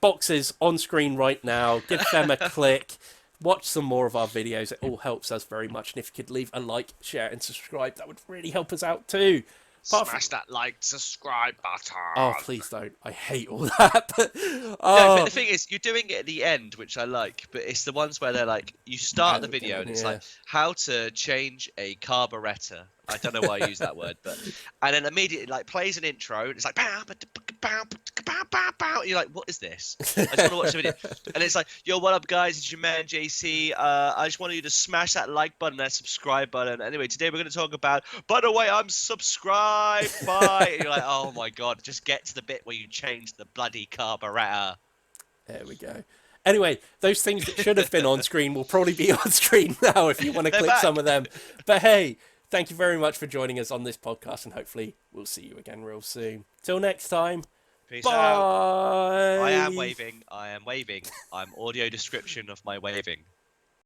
boxes on screen right now. Give them a click. Watch some more of our videos. It all helps us very much. And if you could leave a like, share, and subscribe, that would really help us out too. Smash that like, subscribe button. Oh, please don't. I hate all that. But, No, oh, but the thing is, you're doing it at the end, which I like, but it's the ones where they're like, you start the video and it's like, how to change a carburetor. I don't know why I use that word, but and then immediately like plays an intro and it's like bow, bow, bow, bow, bow. You're like, what is this? I just want to watch the video. And it's like, yo, what up, guys? It's your man JC. I just want you to smash that like button, that subscribe button. Anyway, today we're going to talk about. By the way, I'm subscribed. Bye. And you're like, oh my god, just get to the bit where you change the bloody carburetor. There we go. Anyway, those things that should have been on screen will probably be on screen now if you want to click some of them. But hey, thank you very much for joining us on this podcast, and hopefully we'll see you again real soon. Till next time. Peace bye. out. I am waving. I am waving. I'm audio description of my waving.